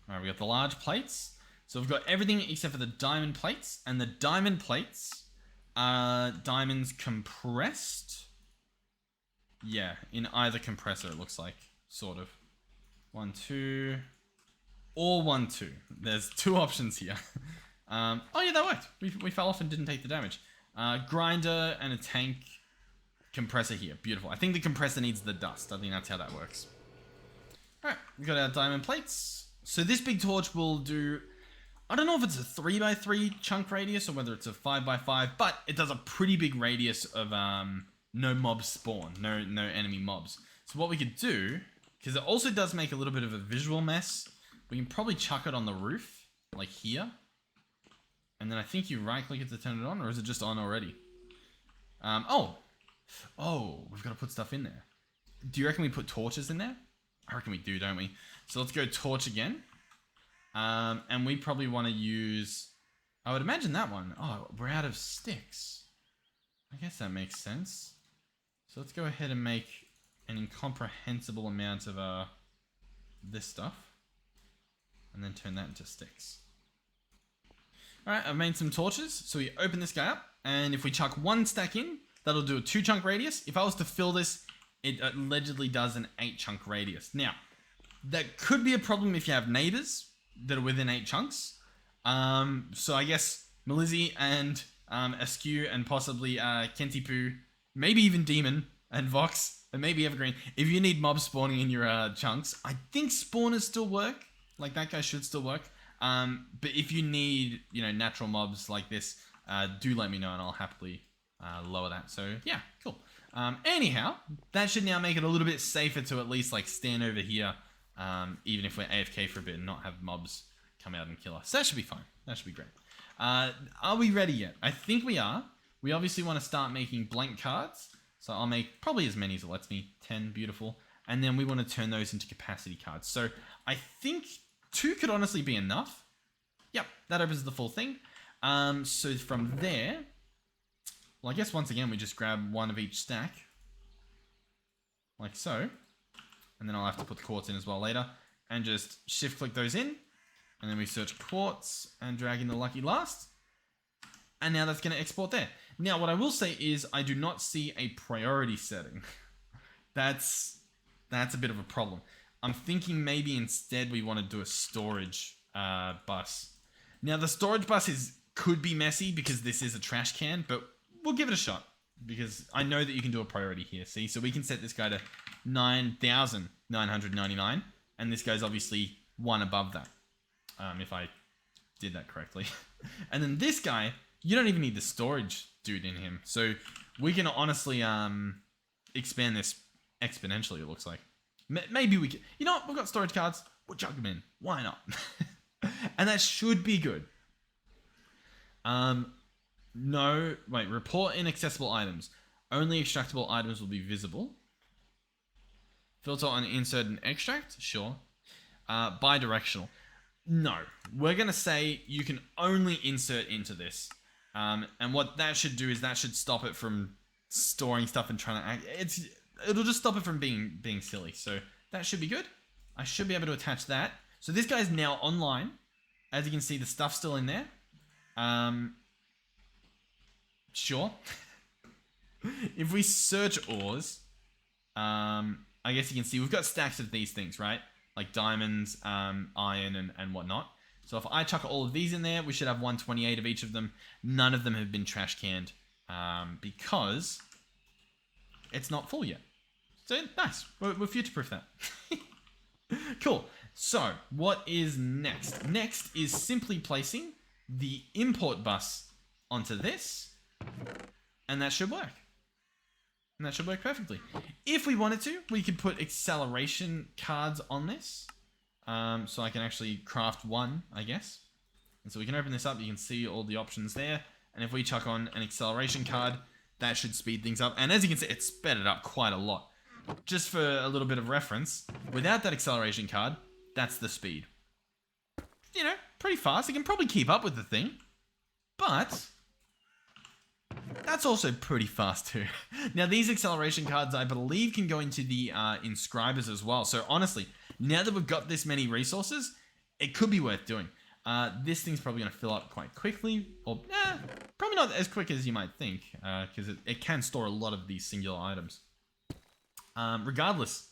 Alright, we got the large plates. So we've got everything except for the diamond plates. And the diamond plates are diamonds compressed. Yeah, in either compressor it looks like. Sort of. 1, 2. Or 1, 2. There's 2 options here. Oh yeah, that worked. We fell off and didn't take the damage. Grinder and a tank compressor here. Beautiful. I think the compressor needs the dust. I think that's how that works. Alright, we got our diamond plates. So this big torch will do... I don't know if it's a 3x3 chunk radius or whether it's a 5x5, but it does a pretty big radius of no mobs spawn, no enemy mobs. So what we could do, because it also does make a little bit of a visual mess, we can probably chuck it on the roof, like here. And then I think you right click it to turn it on, or is it just on already? Oh, we've got to put stuff in there. Do you reckon we put torches in there? I reckon we do, don't we? So let's go torch again. And we probably want to use... I would imagine that one. Oh, we're out of sticks. I guess that makes sense. So let's go ahead and make an incomprehensible amount of this stuff. And then turn that into sticks. Alright, I've made some torches. So we open this guy up. And if we chuck 1 stack in, that'll do a 2 chunk radius. If I was to fill this, it allegedly does an 8 chunk radius. Now, that could be a problem if you have neighbors that are within 8 chunks. So I guess Melizzy and Askew and possibly Kentipu, maybe even Demon and Vox, and maybe Evergreen. If you need mobs spawning in your chunks, I think spawners still work. Like that guy should still work. But if you need, natural mobs like this, do let me know and I'll happily lower that. So yeah, cool. Anyhow, that should now make it a little bit safer to at least like stand over here. Even if we're AFK for a bit and not have mobs come out and kill us. So that should be fine. That should be great. Are we ready yet? I think we are. We obviously want to start making blank cards. So I'll make probably as many as it lets me. 10, beautiful. And then we want to turn those into capacity cards. So I think 2 could honestly be enough. Yep, that opens the full thing. So from there, well, I guess once again, we just grab 1 of each stack. Like so. And then I'll have to put the quartz in as well later. And just shift click those in. And then we search quartz and drag in the lucky last. And now that's going to export there. Now what I will say is I do not see a priority setting. That's a bit of a problem. I'm thinking maybe instead we want to do a storage bus. Now the storage bus could be messy because this is a trash can. But we'll give it a shot. Because I know that you can do a priority here. See, so we can set this guy to 9,999, and this guy's obviously 1 above that, if I did that correctly. And then this guy, you don't even need the storage dude in him, so we can honestly expand this exponentially, it looks like. Maybe we can, you know what, we've got storage cards, we'll chuck them in, why not? And that should be good. No, wait, report inaccessible items. Only extractable items will be visible. Filter on insert and extract, sure. Bidirectional. No, we're going to say you can only insert into this. And what that should do is that should stop it from storing stuff and trying to act. It'll just stop it from being silly. So that should be good. I should be able to attach that. So this guy's now online. As you can see, the stuff's still in there. Sure. If we search ores, I guess you can see we've got stacks of these things, right? Like diamonds, iron, and whatnot. So if I chuck all of these in there, we should have 128 of each of them. None of them have been trash canned because it's not full yet. So nice. We're future-proof that. Cool. So what is next? Next is simply placing the import bus onto this, and that should work. And that should work perfectly. If we wanted to, we could put acceleration cards on this. So I can actually craft one, I guess. And so we can open this up. You can see all the options there. And if we chuck on an acceleration card, that should speed things up. And as you can see, it sped it up quite a lot. Just for a little bit of reference, without that acceleration card, that's the speed. You know, pretty fast. It can probably keep up with the thing. But that's also pretty fast too. Now, these acceleration cards, I believe, can go into the inscribers as well. So honestly, now that we've got this many resources, it could be worth doing. This thing's probably going to fill up quite quickly. Or, probably not as quick as you might think, because it can store a lot of these singular items. Regardless,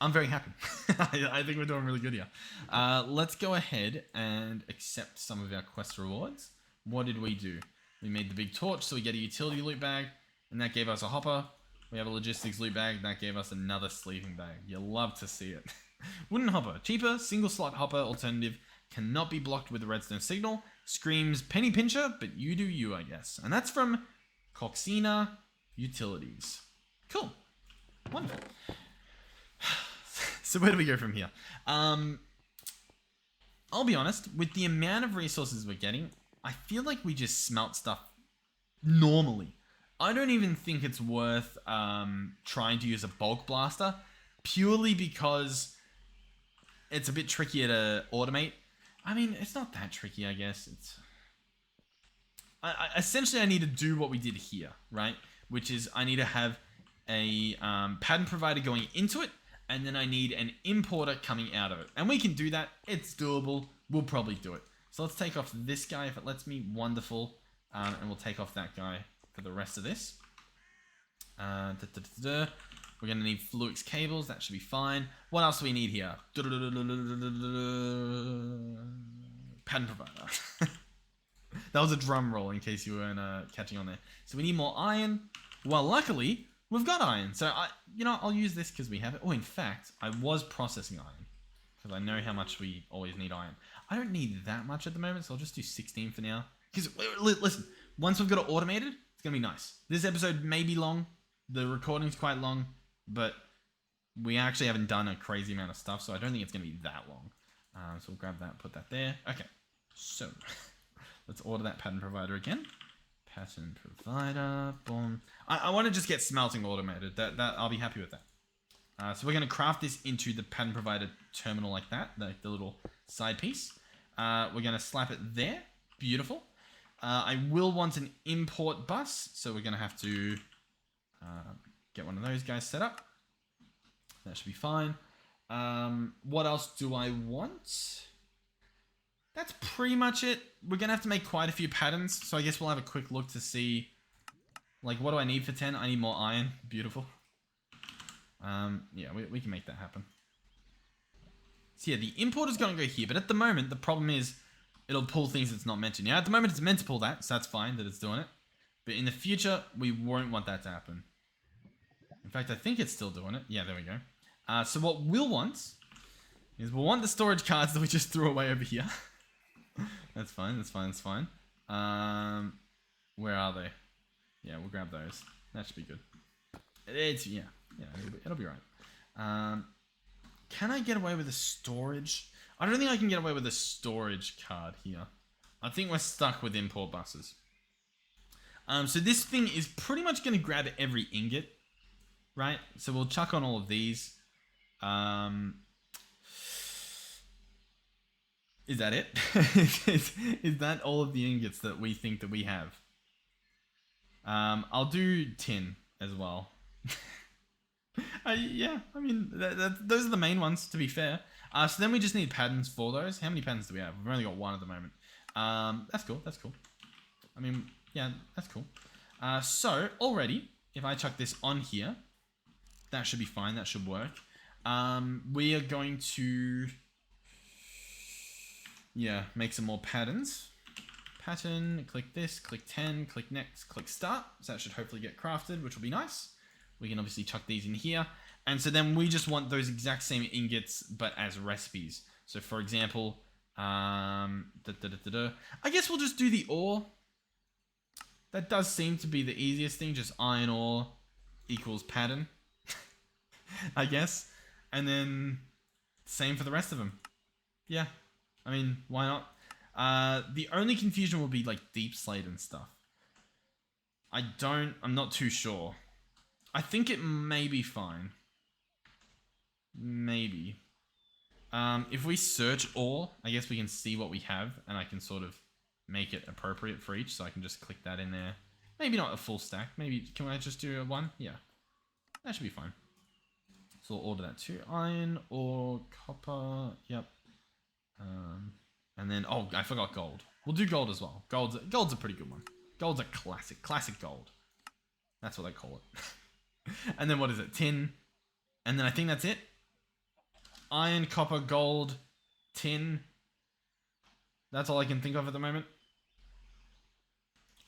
I'm very happy. I think we're doing really good here. Let's go ahead and accept some of our quest rewards. What did we do? We made the big torch, so we get a utility loot bag, and that gave us a hopper. We have a logistics loot bag, that gave us another sleeping bag. You love to see it. Wooden hopper, cheaper, single slot hopper alternative, cannot be blocked with a redstone signal. Screams penny pincher, but you do you, I guess. And that's from Coxina Utilities. Cool. Wonderful. So where do we go from here? I'll be honest, with the amount of resources we're getting, I feel like we just smelt stuff normally. I don't even think it's worth trying to use a bulk blaster, purely because it's a bit trickier to automate. I mean, it's not that tricky, I guess. Essentially, I need to do what we did here, right? Which is I need to have a pattern provider going into it, and then I need an importer coming out of it. And we can do that. It's doable. We'll probably do it. So let's take off this guy if it lets me. Wonderful. And we'll take off that guy for the rest of this. We're going to need Fluix cables. That should be fine. What else do we need here? Pattern provider. That was a drum roll in case you weren't catching on there. So we need more iron. Well, luckily, we've got iron. So, I'll use this because we have it. Oh, in fact, I was processing iron because I know how much we always need iron. I don't need that much at the moment, so I'll just do 16 for now. Because, listen, once we've got it automated, it's going to be nice. This episode may be long. The recording's quite long, but we actually haven't done a crazy amount of stuff, so I don't think it's going to be that long. So we'll grab that, put that there. Okay, so let's order that pattern provider again. Pattern provider, boom. I want to just get smelting automated. That I'll be happy with that. So we're going to craft this into the pattern provider terminal like that, the little side piece. We're going to slap it there. Beautiful. I will want an import bus, so we're going to have to get one of those guys set up. That should be fine. What else do I want? That's pretty much it. We're going to have to make quite a few patterns, so I guess we'll have a quick look to see, like, what do I need for 10? I need more iron. Beautiful. Yeah, we can make that happen. So yeah, the importer's going to go here, but at the moment, the problem is it'll pull things it's not meant to. Now, at the moment, it's meant to pull that, so that's fine that it's doing it. But in the future, we won't want that to happen. In fact, I think it's still doing it. Yeah, there we go. So what we'll want is we'll want the storage cards that we just threw away over here. That's fine, that's fine, that's fine. Where are they? Yeah, we'll grab those. That should be good. Yeah, it'll be right. Can I get away with a storage? I don't think I can get away with a storage card here. I think we're stuck with import buses. So this thing is pretty much going to grab every ingot, right? So we'll chuck on all of these. Is that it? Is that all of the ingots that we think that we have? I'll do tin as well. Yeah, I mean, those are the main ones, to be fair. So then we just need patterns for those. How many patterns do we have? We've only got one at the moment. That's cool, that's cool. I mean, yeah, that's cool. So, already, if I chuck this on here, that should be fine, that should work. We are going to, yeah, make some more patterns. Pattern, click this, click 10, click next, click start. So that should hopefully get crafted, which will be nice. We can obviously chuck these in here. And so then we just want those exact same ingots, but as recipes. So for example, I guess we'll just do the ore. That does seem to be the easiest thing, just iron ore equals pattern, I guess. And then same for the rest of them. Yeah, I mean, why not? The only confusion will be like deep slate and stuff. I'm not too sure. I think it may be fine. Maybe. If we search ore, I guess we can see what we have, and I can sort of make it appropriate for each, so I can just click that in there. Maybe not a full stack. Maybe, can I just do a one? Yeah. That should be fine. So we'll order that too. Iron, ore, copper, yep. And then, oh, I forgot gold. We'll do gold as well. Gold's a pretty good one. Gold's a classic gold. That's what they call it. And then what is it? Tin. And then I think that's it. Iron, copper, gold, tin. That's all I can think of at the moment.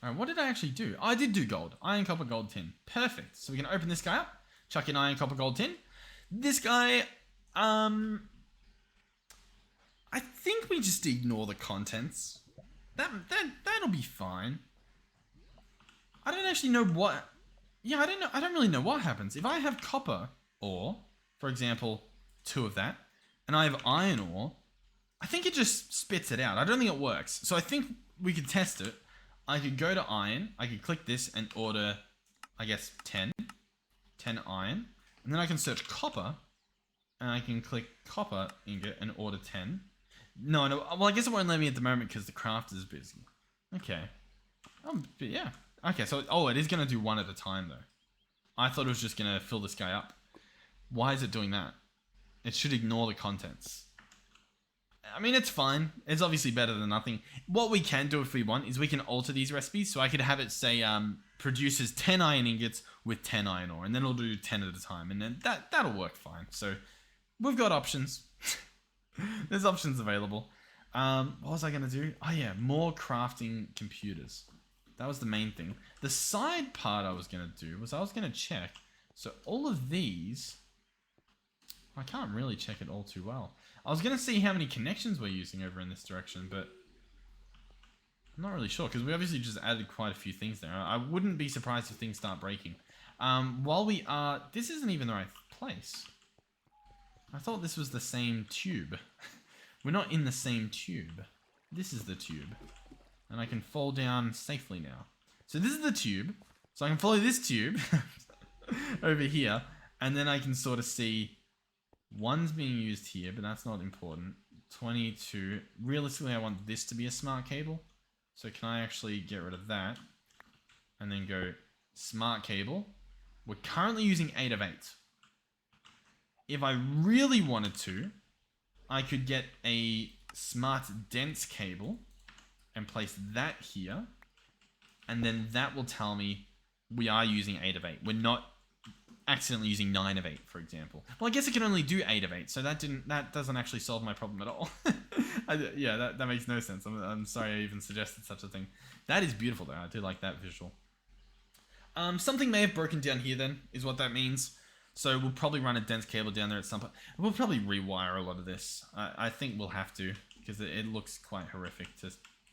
Alright, what did I actually do? Oh, I did do gold. Iron, copper, gold, tin. Perfect. So we can open this guy up. Chuck in iron, copper, gold, tin. This guy, I think we just ignore the contents. That'll be fine. I don't actually know what... Yeah, I don't really know what happens. If I have copper ore, for example, 2 of that, and I have iron ore, I think it just spits it out. I don't think it works. So I think we could test it. I could go to iron, I could click this and order, I guess, 10 iron, and then I can search copper, and I can click copper ingot and order 10. No, well, I guess it won't let me at the moment because the craft is busy. Okay. But yeah. Okay, so, oh, it is going to do one at a time, though. I thought it was just going to fill this guy up. Why is it doing that? It should ignore the contents. I mean, it's fine. It's obviously better than nothing. What we can do if we want is we can alter these recipes. So I could have it say, produces 10 iron ingots with 10 iron ore. And then it'll do 10 at a time. And then that'll work fine. So we've got options. There's options available. What was I going to do? Oh, yeah, more crafting computers. That was the main thing. The side part I was going to do was I was going to check. So all of these, I can't really check it all too well. I was going to see how many connections we're using over in this direction, but I'm not really sure because we obviously just added quite a few things there. I wouldn't be surprised if things start breaking. While we are, this isn't even the right place. I thought this was the same tube. We're not in the same tube. This is the tube. And I can fall down safely now. So this is the tube. So I can follow this tube over here. And then I can sort of see one's being used here, but that's not important. 22. Realistically, I want this to be a smart cable. So can I actually get rid of that? And then go smart cable. We're currently using 8 of 8. If I really wanted to, I could get a smart dense cable and place that here, and then that will tell me we are using 8 of 8. We're not accidentally using 9 of 8, for example. Well, I guess it can only do 8 of 8, so that doesn't actually solve my problem at all. Yeah, that makes no sense. I'm sorry I even suggested such a thing. That is beautiful, though. I do like that visual. Something may have broken down here, then, is what that means. So we'll probably run a dense cable down there at some point. We'll probably rewire a lot of this. I think we'll have to, because it looks quite horrific,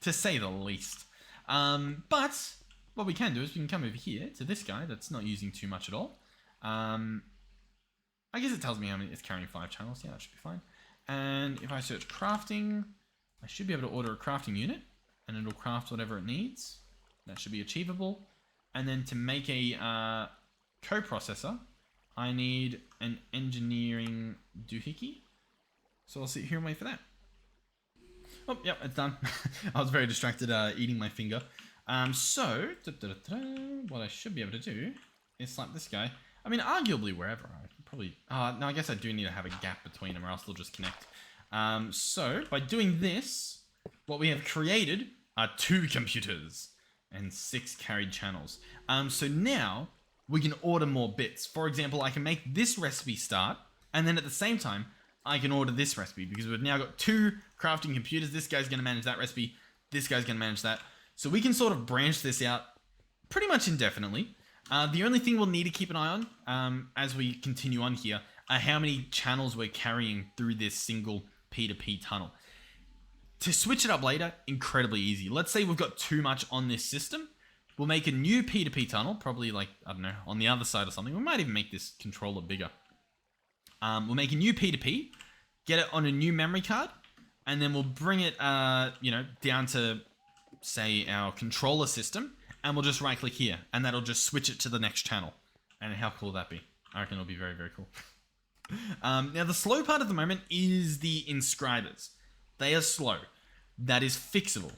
to say the least. But what we can do is we can come over here to this guy that's not using too much at all. I guess it tells me how many it's carrying 5 channels. Yeah, that should be fine. And if I search crafting, I should be able to order a crafting unit, and it'll craft whatever it needs. That should be achievable. And then to make a coprocessor, I need an engineering doohickey. So I'll sit here and wait for that. Oh, yep, it's done. I was very distracted eating my finger. So, what I should be able to do is slap this guy. I mean, arguably wherever. I could probably... no, I guess I do need to have a gap between them or else they'll just connect. So, by doing this, what we have created are 2 computers and 6 carried channels. So now, we can order more bits. For example, I can make this recipe start, and then at the same time, I can order this recipe, because we've now got 2 crafting computers. This guy's going to manage that recipe. This guy's going to manage that. So we can sort of branch this out pretty much indefinitely. The only thing we'll need to keep an eye on as we continue on here are how many channels we're carrying through this single P2P tunnel. To switch it up later, incredibly easy. Let's say we've got too much on this system. We'll make a new P2P tunnel, probably like, I don't know, on the other side or something. We might even make this controller bigger. We'll make a new P2P, get it on a new memory card, and then we'll bring it, down to, say, our controller system, and we'll just right-click here, and that'll just switch it to the next channel. And how cool will that be? I reckon it'll be very, very cool. Now, the slow part at the moment is the inscribers. They are slow. That is fixable,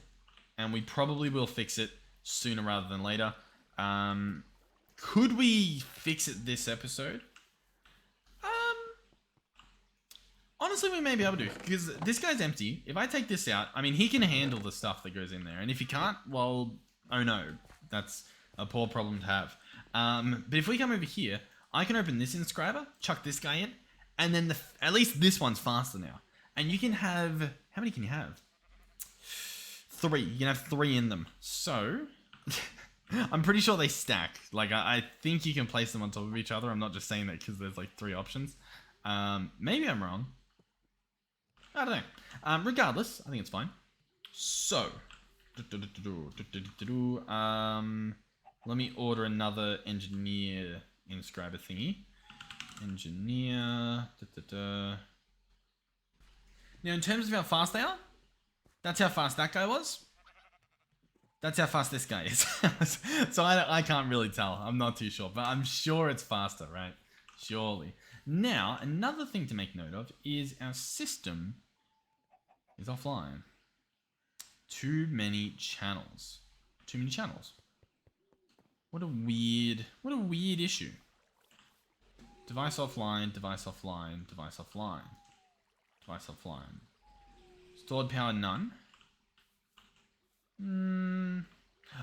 and we probably will fix it sooner rather than later. Could we fix it this episode? Honestly, we may be able to, because this guy's empty. If I take this out, I mean, he can handle the stuff that goes in there. And if he can't, well, oh no. That's a poor problem to have. But if we come over here, I can open this inscriber, chuck this guy in, and then at least this one's faster now. And you can have... How many can you have? 3. You can have 3 in them. So... I'm pretty sure they stack. Like, I think you can place them on top of each other. I'm not just saying that because there's like 3 options. Maybe I'm wrong. I don't know. Regardless, I think it's fine. So, let me order another engineer inscriber thingy. Engineer. Now, in terms of how fast they are, that's how fast that guy was. That's how fast this guy is. So I can't really tell. I'm not too sure, but I'm sure it's faster, right? Surely. Now, another thing to make note of is our system is offline. Too many channels. Too many channels. What a weird issue. Device offline, device offline, device offline. Device offline. Stored power none.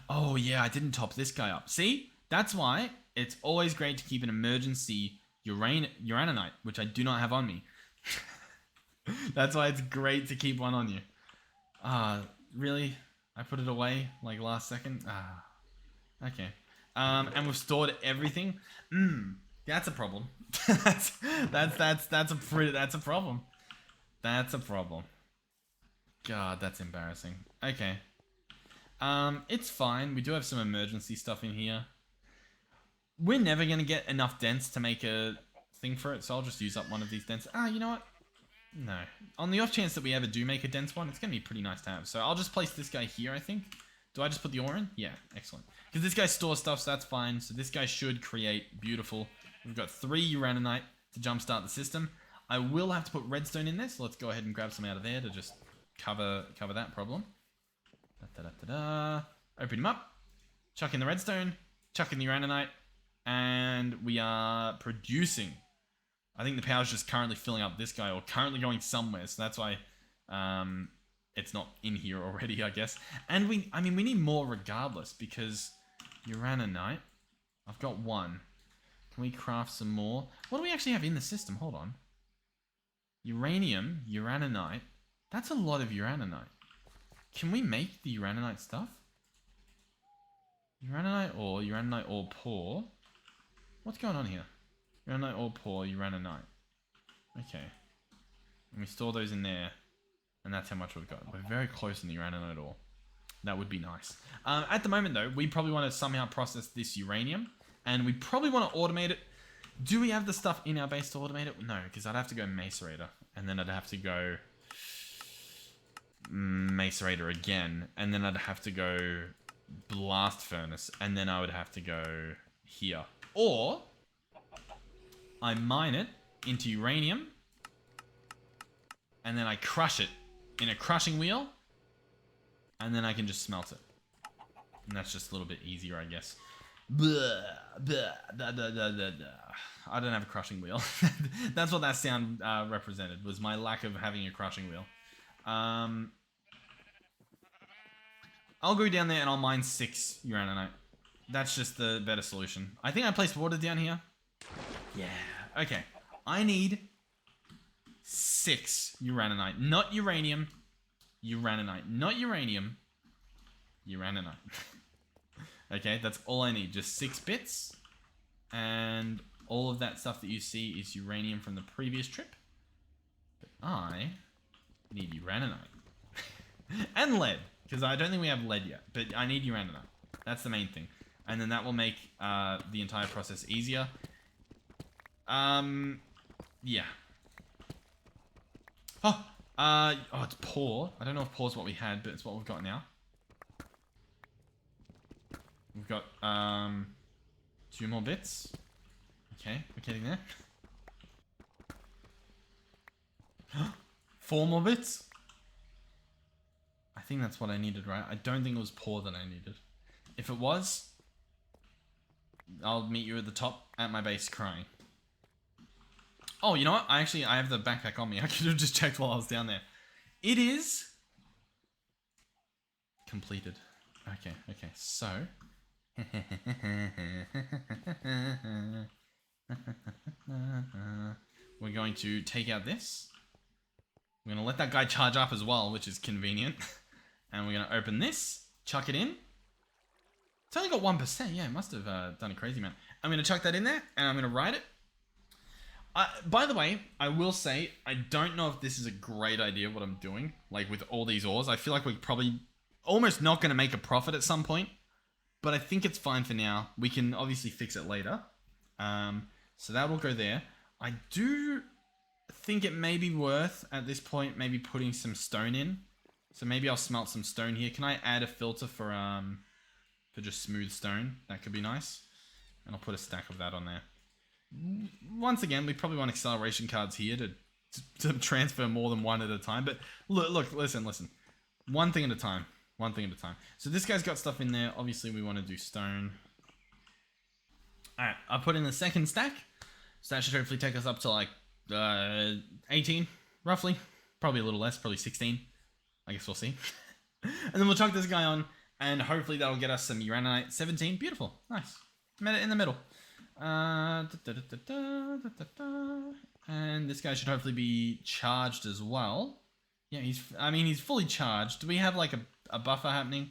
Oh yeah, I didn't top this guy up. See? That's why it's always great to keep an emergency Uranite, which I do not have on me. That's why it's great to keep one on you. Really? I put it away like last second? Okay. And we've stored everything. That's a problem. that's a problem. That's a problem. God, that's embarrassing. Okay. It's fine. We do have some emergency stuff in here. We're never going to get enough dents to make a thing for it, so I'll just use up one of these dents. You know what? No. On the off chance that we ever do make a dense one, it's going to be pretty nice to have. So I'll just place this guy here, I think. Do I just put the ore in? Yeah, excellent. Because this guy stores stuff, so that's fine. So this guy should create beautiful. We've got 3 Uraninite to jumpstart the system. I will have to put redstone in this, so let's go ahead and grab some out of there to just cover that problem. Open him up. Chuck in the redstone. Chuck in the Uraninite. And we are producing. I think the power's just currently filling up this guy, or currently going somewhere, so that's why it's not in here already, I guess. And we need more regardless, because Uraninite, I've got 1. Can we craft some more? What do we actually have in the system? Hold on. Uranium, Uraninite. That's a lot of Uraninite. Can we make the Uraninite stuff? Uraninite ore poor. What's going on here? Uraninite ore poor, Uraninite. Okay. And we store those in there. And that's how much we've got. We're very close in the Uraninite ore. That would be nice. At the moment though, we probably want to somehow process this uranium. And we probably want to automate it. Do we have the stuff in our base to automate it? No, because I'd have to go macerator. And then I'd have to go macerator again. And then I'd have to go blast furnace. And then I would have to go here. Or I mine it into uranium. And then I crush it in a crushing wheel. And then I can just smelt it. And that's just a little bit easier, I guess. Blah, blah, blah, blah, blah, blah, blah. I don't have a crushing wheel. That's what that sound represented, was my lack of having a crushing wheel. I'll go down there and I'll mine 6 uraninite. That's just the better solution. I think I placed water down here. Yeah. Okay. I need 6 uraninite. Not uranium. Uraninite. Not uranium. Uraninite. Okay, that's all I need. Just 6 bits. And all of that stuff that you see is uranium from the previous trip. But I need uraninite. And lead. Because I don't think we have lead yet. But I need uraninite. That's the main thing. And then that will make the entire process easier. Yeah. Oh, it's poor. I don't know if poor is what we had, but it's what we've got now. We've got 2 more bits. Okay, we're getting there. 4 more bits. I think that's what I needed, right? I don't think it was poor that I needed. If it was, I'll meet you at the top at my base crying. Oh, you know what? I have the backpack on me. I could have just checked while I was down there. It is completed. Okay, so we're going to take out this. We're going to let that guy charge up as well, which is convenient. And we're going to open this, chuck it in. It's only got 1%. Yeah, it must have done a crazy amount. I'm going to chuck that in there, and I'm going to ride it. By the way, I will say, I don't know if this is a great idea, what I'm doing. Like, with all these ores, I feel like we're probably almost not going to make a profit at some point. But I think it's fine for now. We can obviously fix it later. So that will go there. I do think it may be worth, at this point, maybe putting some stone in. So maybe I'll smelt some stone here. Can I add a filter for just smooth stone? That could be nice. And I'll put a stack of that on there. Once again, we probably want acceleration cards here to transfer more than one at a time. But look, listen. One thing at a time. So this guy's got stuff in there. Obviously, we want to do stone. Alright, I'll put in the second stack. So that should hopefully take us up to like 18, roughly. Probably a little less, probably 16. I guess we'll see. And then we'll chuck this guy on, and hopefully that'll get us some uraninite. 17, beautiful, nice. Met it in the middle. And this guy should hopefully be charged as well. Yeah, he's fully charged. Do we have like a buffer happening?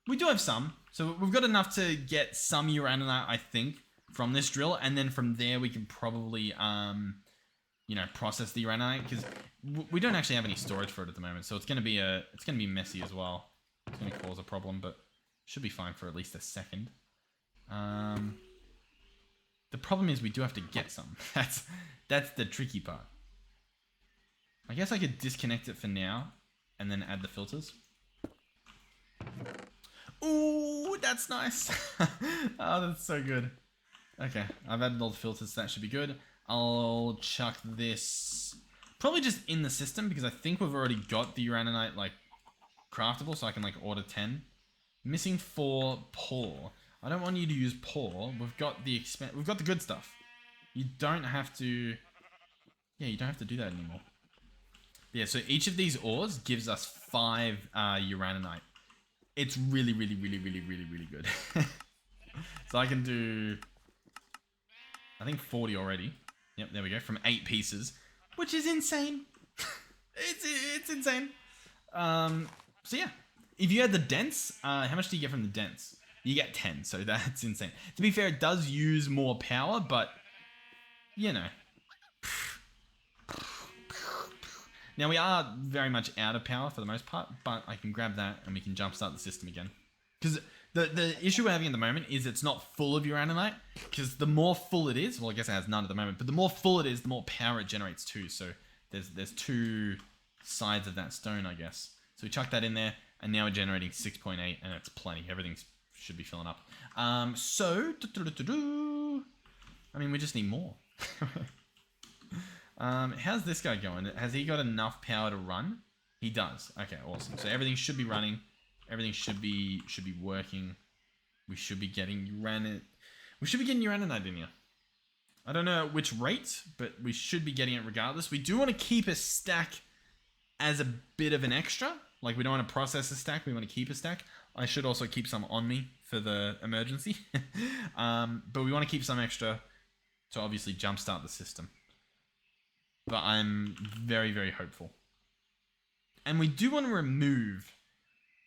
We do have some. So we've got enough to get some uraninite, I think, from this drill. And then from there we can probably, process the uraninite, because we don't actually have any storage for it at the moment. So it's going to be messy as well. It's going to cause a problem, but should be fine for at least a second. The problem is we do have to get some. That's the tricky part. I guess I could disconnect it for now and then add the filters. Ooh, that's nice. Oh, that's so good. Okay, I've added all the filters, so that should be good. I'll chuck this probably just in the system, because I think we've already got the uraninite like craftable, so I can like order 10. Missing 4 poor. I don't want you to use poor. We've got the good stuff. You don't have to. Yeah, you don't have to do that anymore. Yeah, so each of these ores gives us 5 uraninite. It's really good. So I can do, I think 40 already. Yep, there we go. From 8 pieces, which is insane. It's insane. So yeah, if you had the dents, how much do you get from the dents? You get 10, so that's insane. To be fair, it does use more power, but, you know. Now, we are very much out of power for the most part, but I can grab that and we can jumpstart the system again. Because the issue we're having at the moment is it's not full of uraninite, because the more full it is, well, I guess it has none at the moment, but the more full it is, the more power it generates too. So there's 2 sides of that stone, I guess. So we chuck that in there, and now we're generating 6.8, and it's plenty. Everything's should be filling up. I mean, we just need more. How's this guy going? Has he got enough power to run? He does. Okay, awesome. So everything should be running. Everything should be working. We should be getting We should be getting Uranite in here. I don't know at which rate, but we should be getting it regardless. We do want to keep a stack as a bit of an extra. Like, we don't want to process a stack, we want to keep a stack. I should also keep some on me for the emergency. But we want to keep some extra to obviously jumpstart the system. But I'm very, very hopeful. And we do want to remove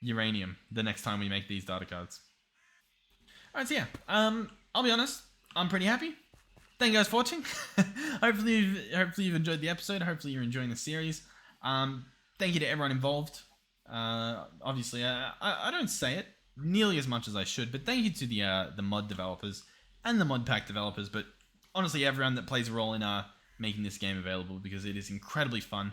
uranium the next time we make these data cards. Alright, so yeah. I'll be honest, I'm pretty happy. Thank you guys for watching. hopefully you've enjoyed the episode. Hopefully you're enjoying the series. Thank you to everyone involved. Obviously, I don't say it nearly as much as I should, but thank you to the mod developers and the Modpack developers, but honestly everyone that plays a role in making this game available, because it is incredibly fun.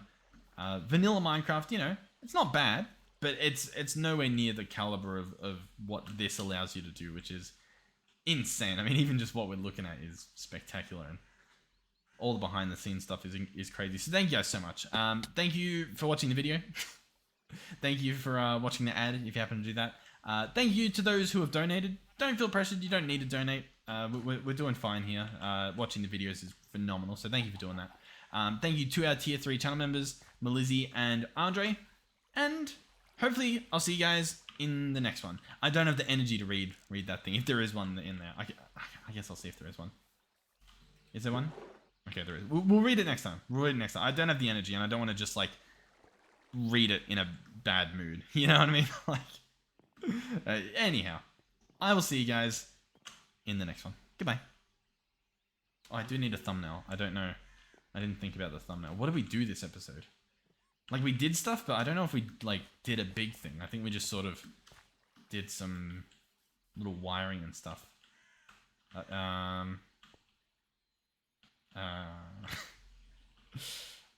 Vanilla Minecraft, you know, it's not bad, but it's nowhere near the caliber of what this allows you to do, which is insane. I mean, even just what we're looking at is spectacular, and all the behind the scenes stuff is crazy. So thank you guys so much. Thank you for watching the video. Thank you for watching the ad, if you happen to do that. Thank you to those who have donated. Don't feel pressured, you don't need to donate. We're doing fine here. Watching the videos is phenomenal, so thank you for doing that. Thank you to our tier 3 channel members, Melizzi and Andre. And hopefully I'll see you guys in the next one. I don't have the energy to read that thing, if there is one in there. I guess I'll see if there is one. Is there one? Okay, there is. We'll read it next time. I don't have the energy, and I don't want to just, like, read it in a bad mood. You know what I mean? Like, anyhow, I will see you guys in the next one. Goodbye. Oh, I do need a thumbnail. I don't know. I didn't think about the thumbnail. What did we do this episode? Like, we did stuff, but I don't know if we, like, did a big thing. I think we just sort of did some little wiring and stuff.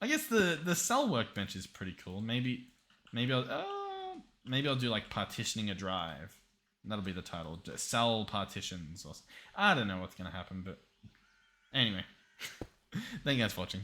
I guess the cell workbench is pretty cool. Maybe I'll do, like, partitioning a drive. That'll be the title. Cell partitions. Or I don't know what's gonna happen, but anyway. Thank you guys for watching.